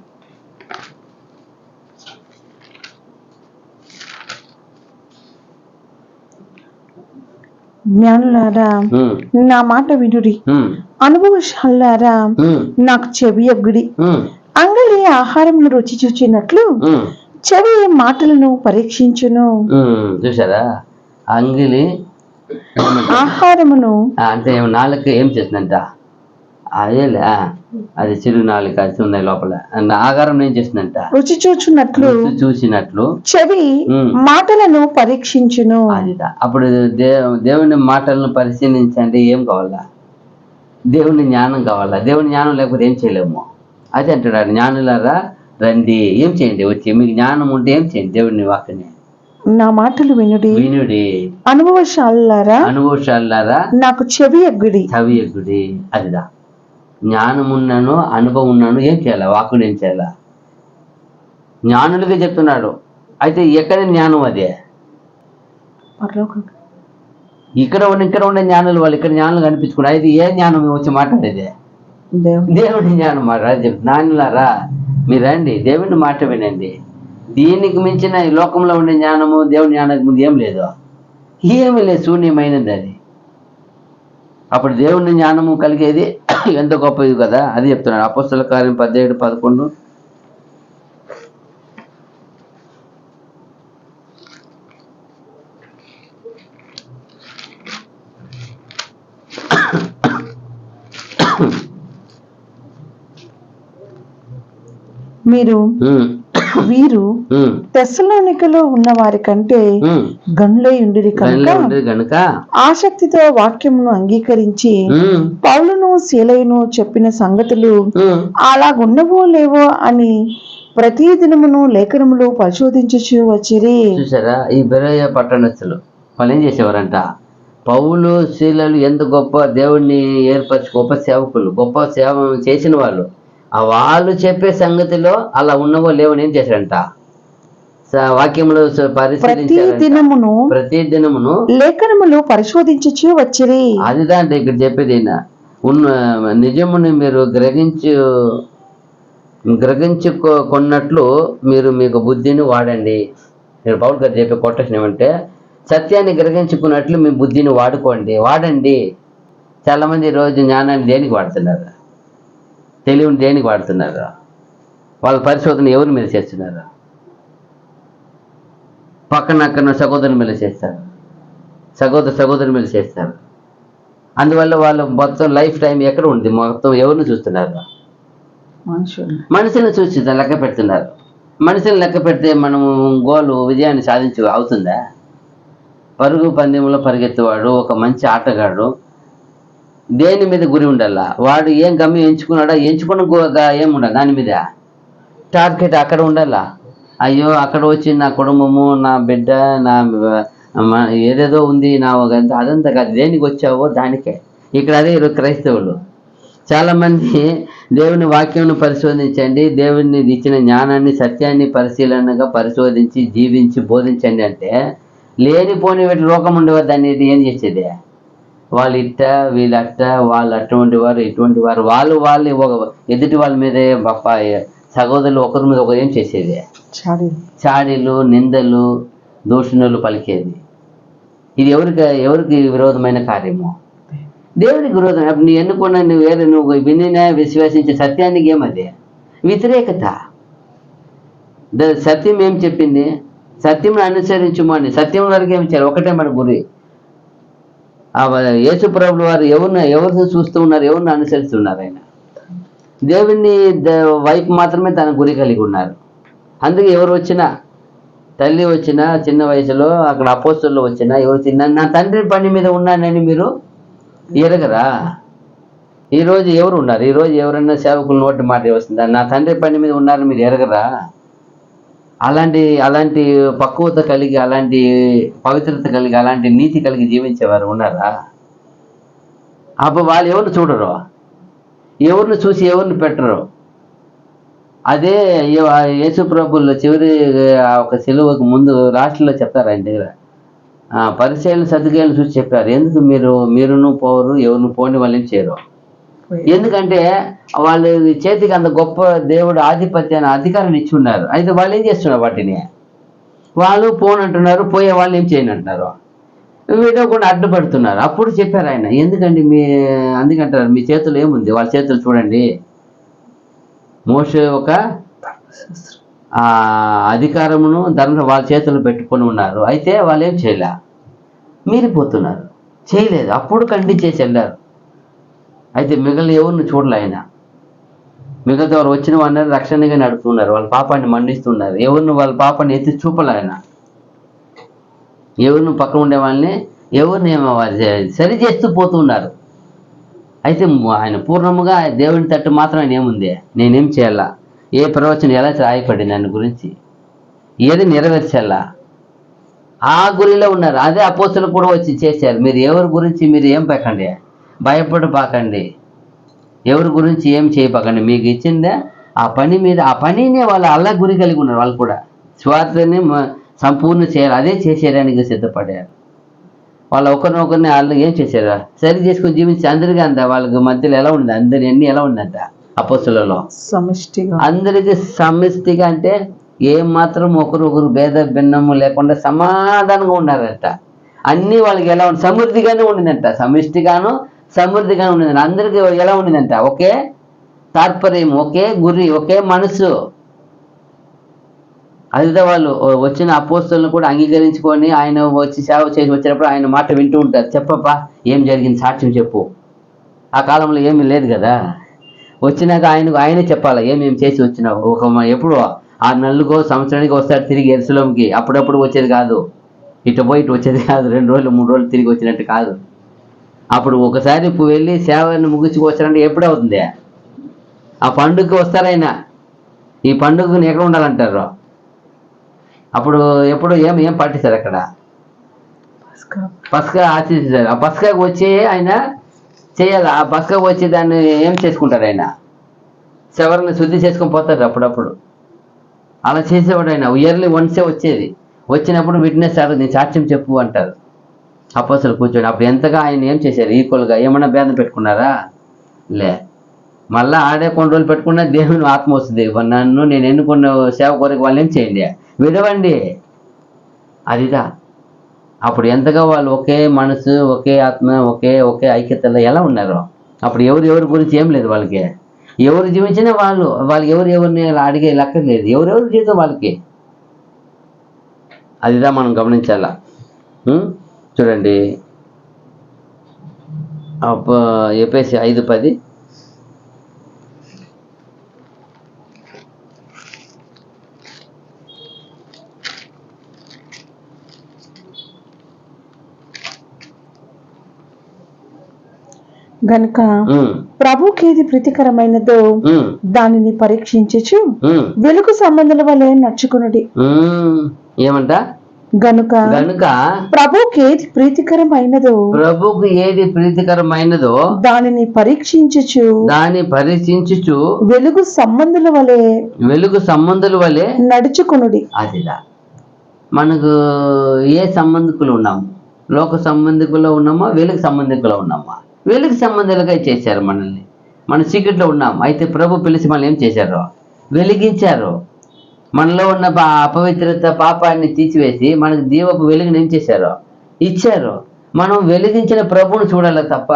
B: జ్ఞానులారా నా మాట వినుడి, అనుభవశాలారా నాకు చెవి యొగ్గుడి. అంగలి ఆహారమును రుచి చూచినట్లు చెవి మాటలను పరీక్షించును.
A: చూసారా, అంగిలి
B: ఆహారమును
A: అంటే నాలుక ఏం చేస్తుందంట, అదేలే అది చిరు నాలుక ఉన్నాయి లోపల. ఆహారం ఏం చేస్తుందంట,
B: రుచి చూచినట్లు చెవి మాటలను పరీక్షించును.
A: అప్పుడు దేవుని మాటలను పరిశీలించండి. ఏం కావాలా, దేవుని జ్ఞానం కావాలా. దేవుని జ్ఞానం లేకపోతే ఏం చేయలేము. అదే అంటున్నాడు, జ్ఞానులారా రండి, ఏం చేయండి, వచ్చి మీకు జ్ఞానం ఉంటే ఏం చేయండి, దేవుని వాక్యని
B: నా మాటలు వినుడి. అనుభవశాలారా నాకు చెవి ఎగ్గుడి.
A: అదిదా జ్ఞానం ఉన్నాను, అనుభవం ఉన్నాను, ఏం చేయాలా, వాక్కుని ఏం చేయాలా, జ్ఞానులకే చెప్తున్నాడు. అయితే ఎక్కడ జ్ఞానం, అదే ఇక్కడ ఉండే జ్ఞానులు వాళ్ళు ఇక్కడ జ్ఞానులు కనిపించుకున్నారు. అయితే ఏ జ్ఞానం వచ్చి మాట్లాడేది, దేవుని జ్ఞానం మాట్లాడే. జ్ఞానులారా మీరు రండి, దేవుని మాట వినండి. దీనికి మించిన ఈ లోకంలో ఉండే జ్ఞానము దేవుని జ్ఞానానికి ముందు ఏం లేదు, ఏమీ లేదు, శూన్యమైనది అది. అప్పుడు దేవుని జ్ఞానము కలిగేది ఎంత గొప్పది కదా. అది చెప్తున్నాడు అపోస్తలుల కార్యం 17:11.
B: మీరు
A: ఉమ్,
B: వీరు
A: ఉమ్,
B: తెస్సలోనికలో ఉన్న వారి కంటే
A: ఉమ్.
B: గనులై ఉండిరి కనుక
A: గనులై ఉండేది గనుక
B: ఆసక్తితో వాక్యమును అంగీకరించి
A: ఉమ్,
B: పౌలును శీలయును చెప్పిన సంగతులు
A: ఉమ్.
B: అలాగున్నవో లేవో అని ప్రతి దినమును లేఖనములు పరిశోధించుచు వచ్చిరి.
A: చూసారా, ఈ బెరయ పట్టణస్థులు వాళ్ళు ఏం చేసేవారంట, పౌలు శీలలు ఎంత గొప్ప దేవుణ్ణి ఏర్పరిచి గొప్ప సేవకులు, గొప్ప సేవ చేసిన వాళ్ళు, ఆ వాళ్ళు చెప్పే సంగతిలో అలా ఉన్నవో లేవని ఏం చేశారంట, వాక్యములు
B: ప్రతి
A: పరిశీలించారంట.
B: దినమును
A: ప్రతి దినమును
B: లేఖనములు పరిశోధించుచు వచ్చిరి.
A: అది దాంట్లో ఇక్కడ చెప్పేది ఈయన. నిజముని మీరు గ్రహించుకున్నట్లు మీరు మీకు బుద్ధిని వాడండి. నేను పౌలు గారు చెప్పే కొటేషన్ ఏమంటే, సత్యాన్ని గ్రహించుకున్నట్లు మీ బుద్ధిని వాడండి. చాలామంది ఈరోజు జ్ఞానాన్ని దేనికి వాడుతున్నారు, తెలివిని దేనికి వాడుతున్నారు, వాళ్ళ పరిశోధన ఎవరి మీద చేస్తున్నారు, పక్కన సహోదరుని మీద చేస్తారు, సహోదరుని మీద చేస్తారు. అందువల్ల వాళ్ళ మొత్తం లైఫ్ టైం ఎక్కడ ఉంది, మొత్తం ఎవరిని చూస్తున్నారు, మనుషులను చూసి లెక్క పెడుతున్నారు. మనుషులను లెక్క పెడితే మనము విజయాన్ని అవుతుందా? పరుగు పందెంలో పరిగెత్తేవాడు, ఒక మంచి ఆటగాడు దేని మీద గురి ఉండాలా, వాడు ఏం గమ్యం ఎంచుకున్నాడో ఎంచుకున్న ఏముండాలి, దాని మీద టార్గెట్ అక్కడ ఉండాలా. అయ్యో అక్కడ వచ్చి నా కుటుంబము, నా బిడ్డ, నా ఏదేదో ఉంది నా అదంతా కాదు, దేనికి వచ్చావో దానికే. ఇక్కడ అదే క్రైస్తవులు చాలామంది దేవుని వాక్యంను పరిశోధించండి, దేవుని ఇచ్చిన జ్ఞానాన్ని సత్యాన్ని పరిశీలనగా పరిశోధించి జీవించి బోధించండి అంటే, లేనిపోని వీటి లోకం ఉండేవారు దాన్ని ఏం చేసేది, వాళ్ళు ఇట్ట వీళ్ళు అట్ట, వాళ్ళు అటువంటి వారు ఇటువంటి వారు, వాళ్ళు ఎదుటి వాళ్ళ మీదే సహోదరులు ఒకరి మీద ఒకరు ఏం చేసేది, చాడీలు నిందలు దూషణలు పలికేది. ఇది ఎవరికి విరోధమైన కార్యము, దేవునికి విరోధం. నీ ఎన్నుకున్న నువ్వు వినిన విశ్వసించే సత్యానికి ఏమది వ్యతిరేకత. సత్యం ఏం చెప్పింది, సత్యం అనుసరించుమని, సత్యం వరకు ఏమి చేయాలి, ఒకటే మన గురి. యేసు ప్రభువు వారు ఎవరిని చూస్తూ ఉన్నారు, ఎవరిని అనుసరిస్తున్నారు, ఆయన దేవుని వైపు మాత్రమే తన గురి కలిగి ఉన్నారు. అందుకే ఎవరు వచ్చినా, తల్లి వచ్చినా చిన్న వయసులో, అక్కడ అపోస్తలులు వచ్చినా ఎవరు వచ్చినా, నా తండ్రి పని మీద ఉన్నానని మీరు ఎరగరా? ఈరోజు ఎవరు ఉన్నారు, ఈరోజు ఎవరన్నా సేవకులు నోటి మాట వస్తుందా, నా తండ్రి పని మీద ఉన్నారని మీరు ఎరగరా? అలాంటి పక్వత కలిగి, అలాంటి పవిత్రత కలిగి, అలాంటి నీతి కలిగి జీవించేవారు ఉన్నారా? అప్పుడు వాళ్ళు ఎవరిని చూడరు, ఎవరిని చూసి ఎవరిని పెట్టరు. అదే యేసు ప్రభువులో చివరి ఒక సిలువకు ముందు లాస్ట్లో చెప్తారు ఆయన దగ్గర, పరిచయాలను సర్దుకేయాలను చూసి చెప్పారు, ఎందుకు మీరును పోరు, ఎవరిని పోని వాళ్ళని చేయరు. ఎందుకంటే వాళ్ళు చేతికి అంత గొప్ప దేవుడు ఆధిపత్యాన్ని అధికారాన్ని ఇచ్చి ఉన్నారు. అయితే వాళ్ళు ఏం చేస్తున్నారు, వాటిని వాళ్ళు పోనంటున్నారు, పోయే వాళ్ళు ఏం చేయని అంటున్నారు, వీడియో కూడా అడ్డుపడుతున్నారు. అప్పుడు చెప్పారు ఆయన, అందుకంటారు మీ చేతులు ఏముంది, వాళ్ళ చేతులు చూడండి. మోషే ఒక అధికారమును వాళ్ళ చేతులు పెట్టుకొని ఉన్నారు, అయితే వాళ్ళు ఏం చేయలే, మీరిపోతున్నారు, చేయలేదు. అప్పుడు ఖండించేసి వెళ్ళారు. అయితే మిగిలిన ఎవరిని చూడలే ఆయన, మిగతా వారు వచ్చిన వాళ్ళని రక్షణగా నడుపుతున్నారు, వాళ్ళ పాపాన్ని మండిస్తున్నారు, వాళ్ళ పాపాన్ని ఎత్తి చూపలే ఆయన. ఎవరిని పక్కన ఉండే వాళ్ళని ఎవరిని సరి చేస్తూ పోతున్నారు. అయితే ఆయన పూర్ణముగా దేవుని తట్టు మాత్రం ఆయన ఏముంది, నేనేం చేయాలా, ఏ ప్రవచనం ఎలా రాయపడింది దాని గురించి, ఏది నెరవేర్చాలా, ఆ గురిలో ఉన్నారు. అదే అపోస్తలు కూడా వచ్చి చేశారు. మీరు ఎవరి గురించి మీరు ఏం పెట్టండి, భయపడపాకండి, ఎవరి గురించి ఏం చేయపాకండి, మీకు ఇచ్చిందే ఆ పని మీద, ఆ పనినే వాళ్ళు అలా గురి కలిగి ఉన్నారు. వాళ్ళు కూడా స్వార్థని సంపూర్ణ చేయాలి, అదే చేసేయడానికి సిద్ధపడారు. వాళ్ళు ఒకరినొకరిని వాళ్ళు ఏం చేశారు, సరి చేసుకొని జీవించి అందరికీ అంత వాళ్ళకి మధ్యలో ఎలా ఉంది, అందరి ఎలా ఉందంట అపోస్తలులలో
B: సమిష్టిగా,
A: అందరికీ సమిష్టిగా, అంటే ఏం మాత్రం ఒకరు భేద భిన్నము లేకుండా సమాధానంగా ఉన్నారంట. అన్నీ వాళ్ళకి ఎలా ఉంది, సమృద్ధిగానే ఉండిందంట, సమిష్టిగాను సమృద్ధిగానే ఉండిందంట. అందరికీ ఎలా ఉండిందంట, ఒకే తాత్పర్యం, ఒకే గురి, ఒకే మనసు. అదితో వాళ్ళు వచ్చిన అపోస్తలను కూడా అంగీకరించుకొని ఆయన వచ్చి సేవ చేసి వచ్చినప్పుడు ఆయన మాట వింటూ ఉంటారు. చెప్పప్పా ఏం జరిగింది, సాక్ష్యం చెప్పు. ఆ కాలంలో ఏమీ లేదు కదా, వచ్చినాక ఆయనే చెప్పాలి ఏమేమి చేసి వచ్చినావు. ఎప్పుడు 6 నెలలకో సంవత్సరానికి వస్తాడు తిరిగి యెరూషలేముకి. అప్పుడప్పుడు వచ్చేది కాదు, ఇటు పోయి ఇటు వచ్చేది కాదు, 2 రోజులు 3 రోజులు తిరిగి వచ్చినట్టు కాదు. అప్పుడు ఒకసారి వెళ్ళి సేవను ముగించుకు వచ్చారంటే ఎప్పుడు అవుతుంది? ఆ పండుగకి వస్తారైనా. ఈ పండుగని ఎక్కడ ఉండాలంటారు? అప్పుడు ఎప్పుడు ఏం పాటిస్తారు అక్కడ? పస్కా ఆచరించారు. ఆ పస్కాకు వచ్చి ఆయన చేయాలి. ఆ పస్కాకు వచ్చి దాన్ని ఏం చేసుకుంటారు? ఆయన శవరిని శుద్ధి చేసుకొని పోతారు అప్పుడప్పుడు. అలా చేసేవాడు ఆయన. ఇయర్లీ వన్సే వచ్చేది. వచ్చినప్పుడు విట్నెస్ నీ సాక్ష్యం చెప్పు అంటారు. అపోస్తలులు కూర్చోండి. అప్పుడు ఎంతగా ఆయన ఏం చేశారు? ఈక్వల్గా ఏమన్నా భేదం పెట్టుకున్నారా? లే. మళ్ళీ ఆడే కొన్ని రోజులు పెట్టుకున్నా దేవుని ఆత్మ వస్తుంది. నేను ఎన్నుకున్న సేవ కొరకు వాళ్ళు ఏం చేయండి? విడవండి. అదిదా. అప్పుడు ఎంతగా వాళ్ళు ఒకే మనసు, ఒకే ఆత్మ, ఒకే ఐక్యతలో ఎలా ఉన్నారు? అప్పుడు ఎవరి గురించి ఏం లేదు వాళ్ళకి. ఎవరు జీవించినా వాళ్ళు ఎవరిని అడిగే లెక్క లేదు. ఎవరెవరు జీవితం వాళ్ళకి. అదిదా మనం గమనించాలా. చూడండి, ఎఫెసీ 5:10.
B: గనుక ప్రభుకేది ప్రీతికరమైనదో దానిని పరీక్షించుచు వెలుగు సంబంధుల వలె నడుచుకునుడి.
A: ఏమంట?
B: గనుక ప్రభుకి ఏది ప్రీతికరమైనదో దానిని పరీక్షించుచు వెలుగు సంబంధుల వలె నడుచుకునుడి.
A: అదిలా. మనకు ఏ సంబంధికులు ఉన్నాము? లోక సంబంధికుల్లో ఉన్నామా? వెలుగు సంబంధికుల్లో ఉన్నామా? వెలుగు సంబంధాలుగా చేశారు మనల్ని. మన సీక్రెట్లో ఉన్నాం. అయితే ప్రభు పిలిచి మనల్ని ఏం చేశారు? వెలిగించారు. మనలో ఉన్న అపవిత్రత, పాపాన్ని తీసివేసి మనకు దీవపు వెలుగుని ఏం చేశారు? ఇచ్చారు. మనం వెలిగించిన ప్రభువును చూడాలి తప్ప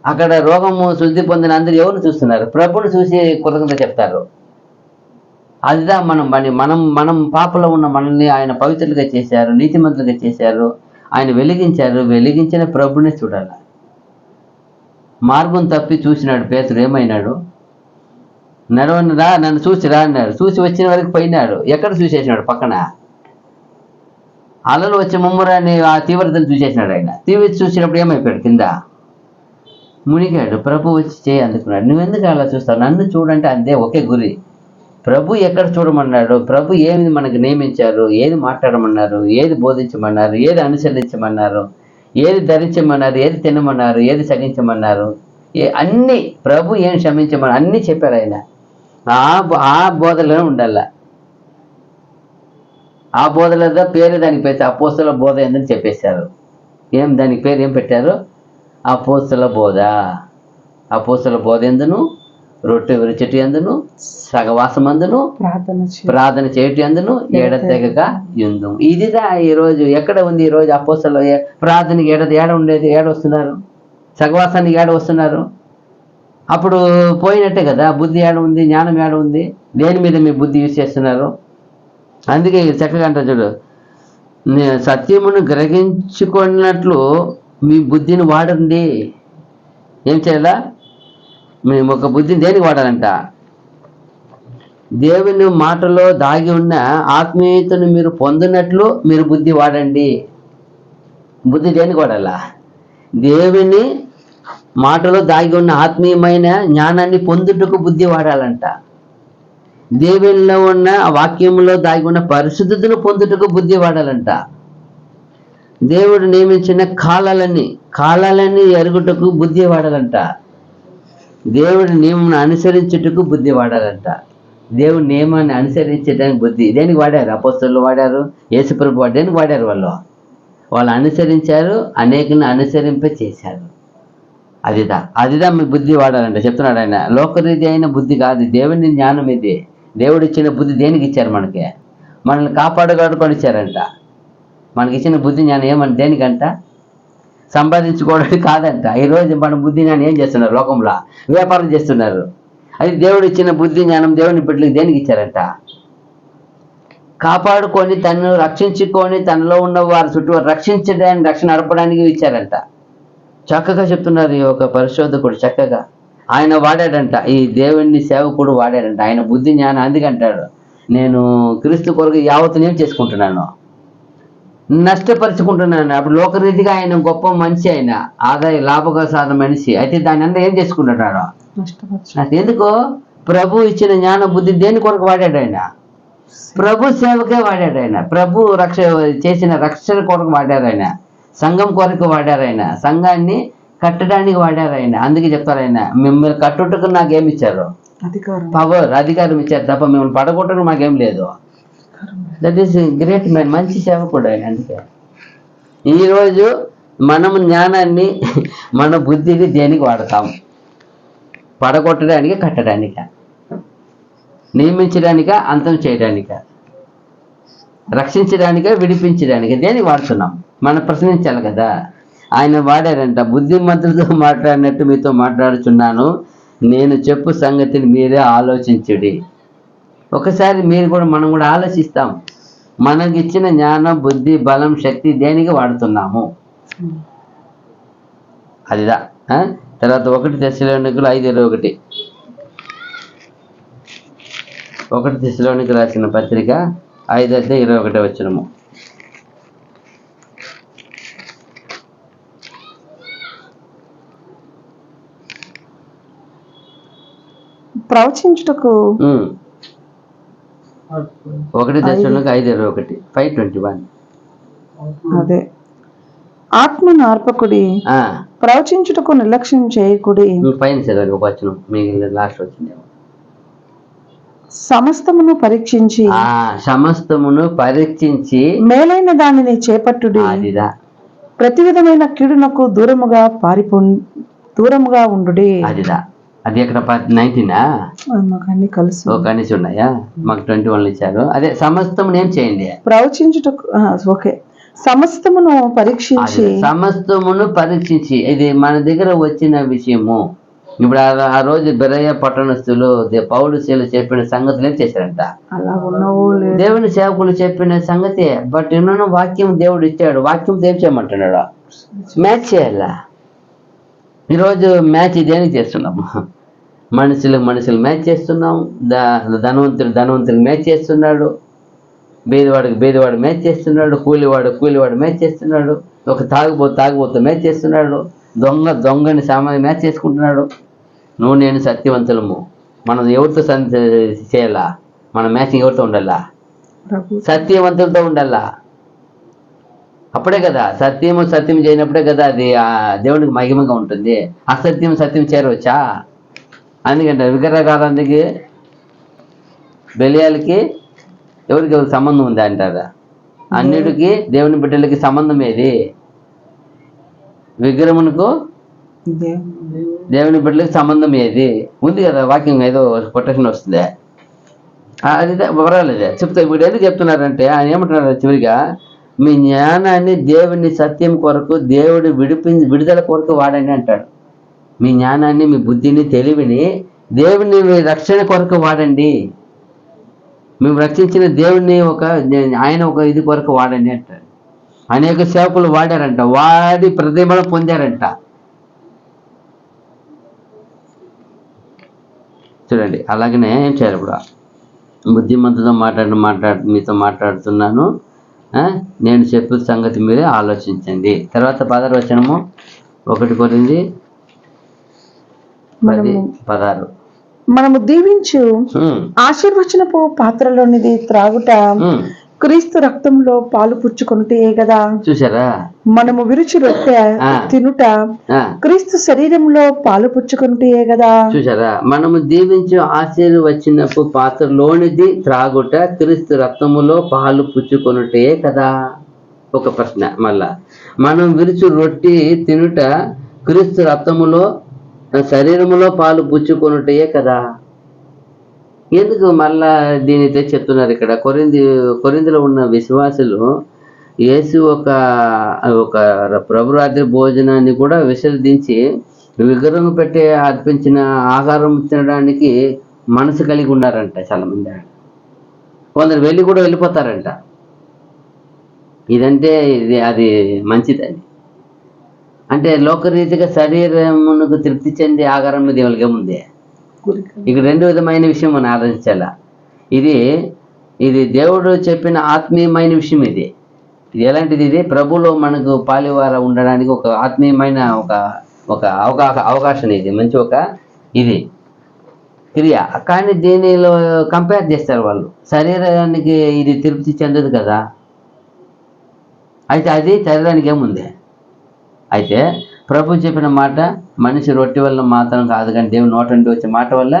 A: అక్కడ రోగము శుద్ధి పొందిన అందరూ ఎవరిని చూస్తున్నారు? ప్రభువుని చూసి కృతజ్ఞత చెప్తారు. అదిదా మనం పాపలో ఉన్న మనల్ని ఆయన పవిత్రులుగా చేశారు, నీతిమంతులుగా చేశారు, ఆయన వెలిగించారు. వెలిగించిన ప్రభుని చూడాలి. మార్గం తప్పి చూసినాడు పేతురు. ఏమైనాడు? నడవనరా, నన్ను చూసిరా అన్నాడు. చూసి వచ్చిన వరకు పోయినాడు. ఎక్కడ చూసేసినాడు? పక్కన అలలు వచ్చే ముమ్మరాన్ని ఆ తీవ్రతను చూసేసినాడు. ఆయన తీవ్రత చూసినప్పుడు ఏమైపోయాడు? కింద మునిగాడు. ప్రభు వచ్చి చేయి అందుకున్నాడు. నువ్వెందుకు అలా చూస్తావు? నన్ను చూడంటే అంతే, ఒకే గురి. ప్రభు ఎక్కడ చూడమన్నాడు? ప్రభు ఏమి మనకు నియమించారు? ఏది మాట్లాడమన్నారు? ఏది బోధించమన్నారు? ఏది అనుసరించమన్నారు? ఏది ధరించమన్నారు? ఏది తినమన్నారు? ఏది సగించమన్నారు? అన్నీ ప్రభు ఏం క్షమించమన్నారు? అన్నీ చెప్పారు ఆయన. ఆ బోధలోనే ఉండాల. ఆ బోధలో పేరు దానికి పెట్టి అపోస్తల బోధ ఏందని చెప్పేశారు. దానికి పేరు ఏం పెట్టారు? అపోస్తల బోధ. అపోస్తల బోధ ఎందును, రొట్టె విరిచెట్టు ఎందును, సగవాసం అందును, ప్రార్థన చేయటి అందును, ఎడతెగక యుందు. ఇదిదా ఈరోజు ఎక్కడ ఉంది? ఈరోజు అపోస్తల ప్రార్థనకి ఏడ ఉండేది? వస్తున్నారు? సగవాసానికి వస్తున్నారు? అప్పుడు పోయినట్టే కదా. బుద్ధి ఏడ ఉంది? జ్ఞానం ఏడ ఉంది? దేని మీద మీ బుద్ధి యూజ్ చేస్తున్నారు? అందుకే చక్కగా అంటారు చూడు, సత్యమును గ్రహించుకున్నట్లు మీ బుద్ధిని వాడండి. ఏం చేయాలా? మేము ఒక బుద్ధిని దేనికి వాడాలంట? దేవుని మాటలో దాగి ఉన్న ఆత్మీయతను మీరు పొందినట్లు మీరు బుద్ధి వాడండి. బుద్ధి దేనికి వాడాలా? దేవుని మాటలో దాగి ఉన్న ఆత్మీయమైన జ్ఞానాన్ని పొందుటకు బుద్ధి వాడాలంట. దేవునిలో ఉన్న వాక్యంలో దాగి ఉన్న పరిశుద్ధతను పొందుటకు బుద్ధి వాడాలంట. దేవుడు నియమించిన కాలాలని ఎరుగుటకు బుద్ధి వాడాలంట. దేవుడి నియమం అనుసరించుటకు బుద్ధి వాడాలంట. దేవుడి నియమాన్ని అనుసరించడానికి బుద్ధి దేనికి వాడారు? అపోస్తలులు వాడారు, యేసుప్రభు వాడు. దేనికి వాడారు? వాళ్ళు అనుసరించారు, అనేకులను అనుసరింప చేశారు. అదిదా మీ బుద్ధి వాడాలంట చెప్తున్నాడు ఆయన. లోకరీతి అయిన బుద్ధి కాదు, దేవుని జ్ఞానం ఇది. దేవుడు ఇచ్చిన బుద్ధి దేనికి ఇచ్చారు? మనల్ని కాపాడుకొని ఇచ్చారంట. మనకి ఇచ్చిన బుద్ధి జ్ఞానం ఏమని దేనికంట? సంపాదించుకోవడానికి కాదంట. ఈరోజు మన బుద్ధి జ్ఞానం ఏం చేస్తున్నారు? లోకంలో వ్యాపారం చేస్తున్నారు. అది దేవుడు ఇచ్చిన బుద్ధి జ్ఞానం దేవుని బిడ్డలకు దేనికి ఇచ్చారంట? కాపాడుకొని, తనను రక్షించుకొని, తనలో ఉన్న వారి చుట్టూ రక్షించడానికి, రక్షణ నడపడానికి ఇచ్చారంట. చక్కగా చెప్తున్నారు ఈ ఒక పరిశోధకుడు. చక్కగా ఆయన వాడాడంట, ఈ దేవుని సేవకుడు వాడాడంట. ఆయన బుద్ధి జ్ఞానం అందుకంటాడు, నేను క్రీస్తు కొరకు యావత్తు ఏం చేసుకుంటున్నాను, నష్టపరుచుకుంటున్నాను. అప్పుడు లోకరీతిగా ఆయన గొప్ప మనిషి, ఆయన ఆదాయ లాభసాధన మనిషి. అయితే దాని అంతా ఏం చేసుకుంటున్నాడు, ఎందుకో ప్రభు ఇచ్చిన జ్ఞాన బుద్ధి దేని కొరకు వాడాడు ఆయన, ప్రభు సేవకే వాడాడు ఆయన. ప్రభు చేసిన రక్షణ కొరకు వాడారు ఆయన, సంఘం కొరకు వాడారు ఆయన, సంఘాన్ని కట్టడానికి వాడారు ఆయన. అందుకే చెప్తారు ఆయన, మిమ్మల్ని కట్టుటకు నాకేమి ఇచ్చారు, పవర్, అధికారం ఇచ్చారు తప్ప మిమ్మల్ని పడగొట్టడం మాకేం లేదు. దట్ ఈస్ గ్రేట్ మ్యాన్, మంచి సేవకుడు ఆయన. అందుకే ఈరోజు మనము జ్ఞానాన్ని మన బుద్ధిని దేనికి వాడతాం, పడగొట్టడానికి, కట్టడానిక, నియమించడానిక, అంతం చేయడానిక, రక్షించడానిక, విడిపించడానికి, దేనికి వాడుతున్నాం మనం ప్రశ్నించాలి కదా. ఆయన వాడారంట, బుద్ధిమంతులతో మాట్లాడినట్టు మీతో మాట్లాడుచున్నాను, నేను చెప్పు సంగతిని మీరే ఆలోచించుడి. ఒకసారి మీరు కూడా, మనం కూడా ఆలోచిస్తాం, మనకి ఇచ్చిన జ్ఞానం, బుద్ధి, బలం, శక్తి దేనికి వాడుతున్నాము, అదిదా. తర్వాత 1 తెస్సలోనికలు 5:21, 1 తెస్సలోనికలు రాసిన పత్రిక 5:21.
B: ప్రవచించుటకు
A: 1 తెస్సలోనికలు 5:21, 5:21.
B: అదే, ఆత్మ నార్పకుడి, ప్రవచించుటకు నిర్లక్ష్యం చేయకుడి.
A: పైన చదవండి ఒక వచనం, మిగిలిన లాస్ట్ వచ్చింది.
B: సమస్తమును పరీక్షించి,
A: సమస్తమును పరీక్షించి
B: మేలైన దానిని చేపట్టుడి.
A: అదిదా,
B: ప్రతి విధమైన కీడునకు దూరముగా ఉండుడి.
A: అదిదా. అది ఎక్కడ 19
B: మాకు అన్ని కలిసి
A: కనీసి ఉన్నాయా, మాకు 21 ఇచ్చారు. అదే సమస్తమును ఏం చేయండి,
B: ప్రవచించుటకు. ఓకే, సమస్తమును పరీక్షించి,
A: సమస్తమును పరీక్షించి. ఇది మన దగ్గర వచ్చిన విషయము. ఇప్పుడు ఆ రోజు బెరయ పట్టణస్థులు పౌలు శీలు చెప్పిన సంగతులు ఏం చేశారంట,
B: అలా ఉన్నవో
A: దేవుని సేవకులు చెప్పిన సంగతి. బట్ ఎన్నో వాక్యం దేవుడు ఇచ్చాడు, వాక్యంతో ఏం చేయమంటున్నాడు, మ్యాచ్ చేయాలా. ఈరోజు మ్యాచ్ దేనికి చేస్తున్నాము, మనుషులు మ్యాచ్ చేస్తున్నాం, ధనవంతులు మ్యాచ్ చేస్తున్నాడు, బేదవాడు మ్యాచ్ చేస్తున్నాడు, కూలివాడు మ్యాచ్ చేస్తున్నాడు, ఒక తాగుబోతు మ్యాచ్ చేస్తున్నాడు, దొంగని సామాన్య మ్యాచ్ చేసుకుంటున్నాడు. నువ్వు నేను సత్యవంతులము, మనం ఎవరితో చేయాలా, మన మ్యాచింగ్ ఎవరితో ఉండాలా, సత్యవంతులతో ఉండాలా. అప్పుడే కదా సత్యం చేయనప్పుడే కదా అది దేవునికి మహిమగా ఉంటుంది. సత్యం చేరవచ్చా? అందుకంటే విగ్రహారాధనకి, బెలియాలకి ఎవరికి సంబంధం ఉంది అంటారా? అన్నిటికీ దేవుని బిడ్డలకి సంబంధం ఏది? విగ్రహమునకు దేవుని బిడ్డలకి సంబంధం ఏది ఉంది కదా. వాక్యం ఏదో కొటేషన్ వస్తుంది, అది పర్వాలేదే చెప్తా. వీడు ఎందుకు చెప్తున్నారంటే ఆయన ఏమంటున్నారు చివరిగా, మీ జ్ఞానాన్ని దేవుని సత్యం కొరకు, దేవుడి విడుదల కొరకు వాడండి అంటాడు. మీ జ్ఞానాన్ని, మీ బుద్ధిని, తెలివిని దేవుని రక్షణ కొరకు వాడండి. మేము రక్షించిన దేవుడిని ఆయన ఇది కొరకు వాడండి అంటాడు. అనేక సేవకులు వాడారంట, వాడి ప్రతిఫలం పొందారంట. చూడండి, అలాగనే ఏం చేయాలి ఇప్పుడు, బుద్ధిమంతుతో మీతో మాట్లాడుతున్నాను, నేను చెప్పే సంగతి మీరే ఆలోచించండి. తర్వాత 16 వచనము, 1 కొరింథీ 10:16.
B: మనము దీవించు ఆశీర్వచనపు పాత్రలోనిది త్రాగుట క్రీస్తు రక్తంలో పాలు పుచ్చుకొనుటే కదా.
A: చూసారా,
B: మనము విరుచి రొట్టె తినుట క్రీస్తు శరీరంలో పాలు పుచ్చుకొనుటే కదా.
A: చూసారా, మనము దీవించు ఆశీర్వచనపు పాత్రలోనిది త్రాగుట క్రీస్తు రక్తములో పాలు పుచ్చుకొనుటే కదా. ఒక ప్రశ్న మళ్ళా, మనం విరుచు రొట్టి తినుట క్రీస్తు రక్తములో శరీరములో పాలు పుచ్చుకొనుటే కదా. ఎందుకు మళ్ళా దీనితో చెప్తున్నారు ఇక్కడ? కొరింథీలో ఉన్న విశ్వాసులు యేసు ఒక ప్రభురాత్రి భోజనాన్ని కూడా విసర్జించి విగ్రహం పెట్టి అర్పించిన ఆహారం తినడానికి మనసు కలిగి ఉన్నారంట చాలా మంది. కొందరు వెళ్ళిపోతారంట. ఇదంటే అది మంచిదని. అంటే లోకరీతిగా శరీరమునకు తృప్తి చెందే ఆహారం మీద వాళ్ళకి ఏముంది? ఇక్కడ రెండు విధమైన విషయం మనం ఆలోచించాల. ఇది ఇది దేవుడు చెప్పిన ఆత్మీయమైన విషయం. ఇది ఎలాంటిది? ఇది ప్రభులో మనకు పాలివార ఉండడానికి ఒక ఆత్మీయమైన ఒక ఒక అవకాశం. ఇది మంచి ఒక ఇది క్రియ. కానీ దీనిలో కంపేర్ చేస్తారు వాళ్ళు. శరీరానికి ఇది తృప్తి చెందదు కదా. అయితే అది శరీరానికి ఏముంది? అయితే ప్రభు చెప్పిన మాట మనిషి రొట్టె వల్ల మాత్రం కాదు కానీ దేవుని నోట నుండి వచ్చే మాట వల్ల.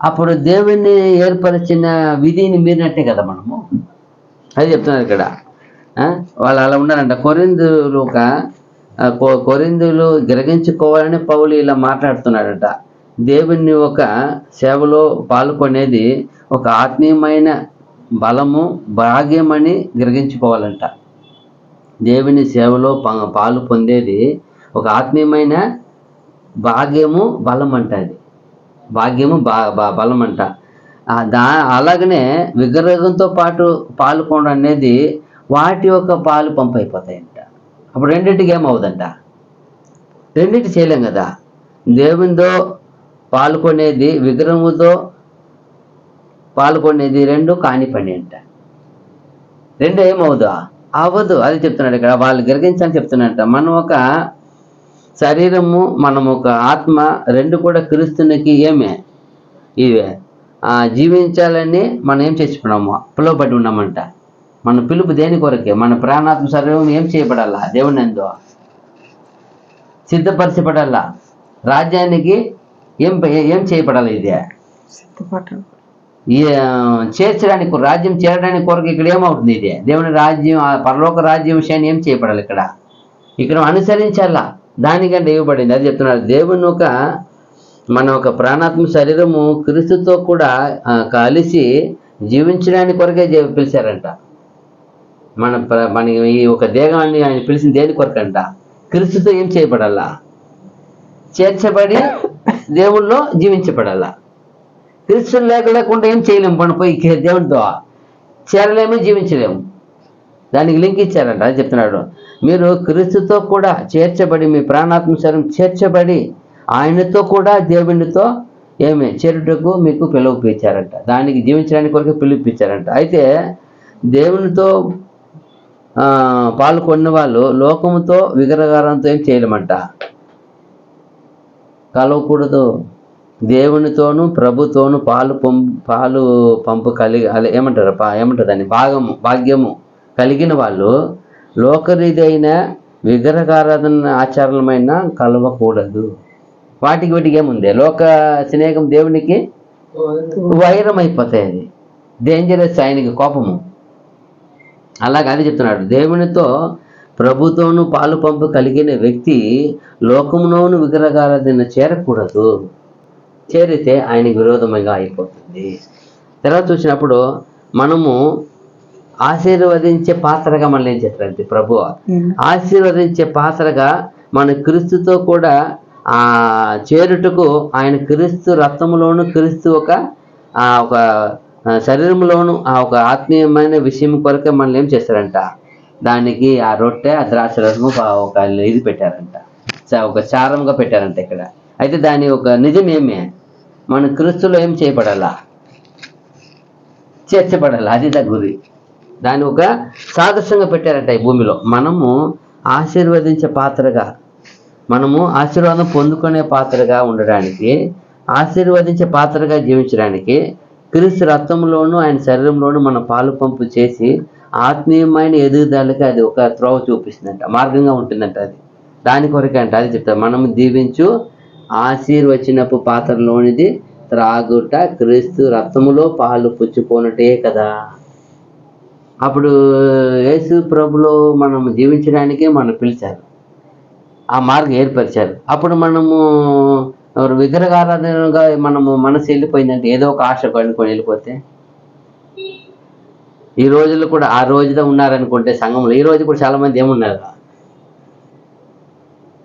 A: అప్పుడు దేవుణ్ణి ఏర్పరిచిన విధిని మీరినట్టే కదా మనము. అది చెప్తున్నారు ఇక్కడ. వాళ్ళు అలా ఉన్నారంట. కొరింథీయులు గ్రహించుకోవాలని పౌలు ఇలా మాట్లాడుతున్నాడట. దేవుని ఒక సేవలో పాల్గొనేది ఒక ఆత్మీయమైన బలము, భాగ్యమని గ్రహించుకోవాలంట. దేవుని సేవలో పాలు పొందేది ఒక ఆత్మీయమైన భాగ్యము, బలం అంట. అది భాగ్యము, బలం అంట. అలాగనే విగ్రహంతో పాటు పాల్గొనడం అనేది వాటి యొక్క పాలు పంపైపోతాయంట. అప్పుడు రెండింటికి ఏమవుదంట? రెండింటి చేయలేం కదా. దేవునితో పాల్గొనేది, విగ్రహముతో పాల్గొనేది రెండు కాని పని అంట. రెండు ఏమవుదా? అవ్వదు. అది చెప్తున్నాడు ఇక్కడ. వాళ్ళు గ్రహించని చెప్తున్నాడంట. మనం ఒక శరీరము, మనం ఒక ఆత్మ, రెండు కూడా క్రీస్తునికి ఏమే ఇవే జీవించాలని మనం ఏం చేసుకున్నాము? పిలువబడి ఉన్నామంట. మన పిలుపు దేని కొరకే? మన ప్రాణాత్మ శరీరం ఏం చేయబడాలా? దేవుని యందు సిద్ధపరచబడాలా. రాజ్యానికి ఏం చేయబడాలి? ఇదే చేర్చడానికి, రాజ్యం చేరడానికి కొరకు ఇక్కడ ఏమవుతుంది? ఇదే దేవుని రాజ్యం, పరలోక రాజ్యం విషయాన్ని ఏం చేయబడాలి? ఇక్కడ అనుసరించాలా. దానికంటే ఇవ్వబడింది. అది చెప్తున్నారు. దేవుని మన ఒక ప్రాణాత్మ శరీరము క్రీస్తుతో కూడా కలిసి జీవించడానికి కొరకే పిలిచారంట. మన ఈ ఒక దేహాన్ని ఆయన పిలిచిన దేని కొరకంట? క్రీస్తుతో ఏం చేయబడాలా? చేర్చబడి దేవుల్లో జీవించబడాలా. క్రీస్తు లేకుండా ఏం చేయలేము. మనం పోయి దేవునితో చేరలేము, జీవించలేము. దానికి లింక్ ఇచ్చారంట. అది చెప్తున్నాడు. మీరు క్రీస్తుతో కూడా చేర్చబడి, మీ ప్రాణాత్మ శరీరం చేర్చబడి ఆయనతో కూడా దేవునితో చేరుటకు మీకు పిలుపునిచ్చారంట. దానికి జీవించడానికి కొరకు పిలుపునిచ్చారంట. అయితే దేవునితో పాల్గొన్న వాళ్ళు లోకముతో, విగ్రహారంతో ఏం చేయలేమంట, కలవకూడదు. దేవునితోనూ ప్రభుతోనూ పాలు పంపు కలిగి ఏమంటారు దాన్ని భాగ్యము కలిగిన వాళ్ళు లోకరీదైన విగ్రహారాధన ఆచారమైన కలవకూడదు. వీటికి ఏముంది? లోక స్నేహం దేవునికి వైరం అయిపోతాయి. అది డేంజరస్, ఆయనకి కోపము. అలాగే అది చెప్తున్నాడు. దేవునితో ప్రభుతోనూ పాలు పంపు కలిగిన వ్యక్తి లోకములోను విగ్రహారాధన చేరకూడదు. చేరితే ఆయనకి విరోధంగా అయిపోతుంది. తర్వాత చూసినప్పుడు మనము ఆశీర్వదించే పాత్రగా మనల్ని ఏం చేస్తారంటే ప్రభు ఆశీర్వదించే పాత్రగా మన క్రీస్తుతో కూడా చేరుటకు ఆయన క్రీస్తు రక్తములోను, క్రీస్తు ఒక శరీరంలోను ఒక ఆత్మీయమైన విషయం కొరకే మనల్ని ఏం చేస్తారంట, దానికి ఆ రొట్టె, ఆ ద్రాక్ష రసము ఒక ఇది పెట్టారంట, ఒక చారంగా పెట్టారంట ఇక్కడ. అయితే దాని ఒక నిజం ఏమే? మన క్రీస్తులో ఏం చేయబడాలా? చేర్చబడాలా. అది గురి. దాన్ని ఒక సాదృశ్యంగా పెట్టారంట ఈ భూమిలో. మనము ఆశీర్వదించే పాత్రగా, మనము ఆశీర్వాదం పొందుకునే పాత్రగా ఉండడానికి, ఆశీర్వదించే పాత్రగా జీవించడానికి క్రీస్తు రక్తంలోనూ ఆయన శరీరంలోనూ మనం పాలు పంపు చేసి ఆత్మీయమైన ఎదుగుదలకి అది ఒక త్రోవ చూపిస్తుందంట, మార్గంగా ఉంటుందంట. అది దాని కొరకే అంట. అది చెప్తారు. మనము దీవించు ఆశీర్వచనపు పాత్రలోనిది త్రాగుట క్రీస్తు రక్తములో పాలు పుచ్చుకోనటే కదా. అప్పుడు యేసు ప్రభులో మనం జీవించడానికే మనం పిలిచారు, ఆ మార్గం ఏర్పరిచారు. అప్పుడు మనము విగ్రహారాధనగా మనము మనసు వెళ్ళిపోయిందంటే, ఏదో ఒక ఆశ కనుక్కొని వెళ్ళిపోతే, ఈ రోజుల్లో కూడా ఆ రోజులో ఉన్నారనుకుంటే సంఘంలో, ఈ రోజు కూడా చాలా మంది ఏమున్నారు,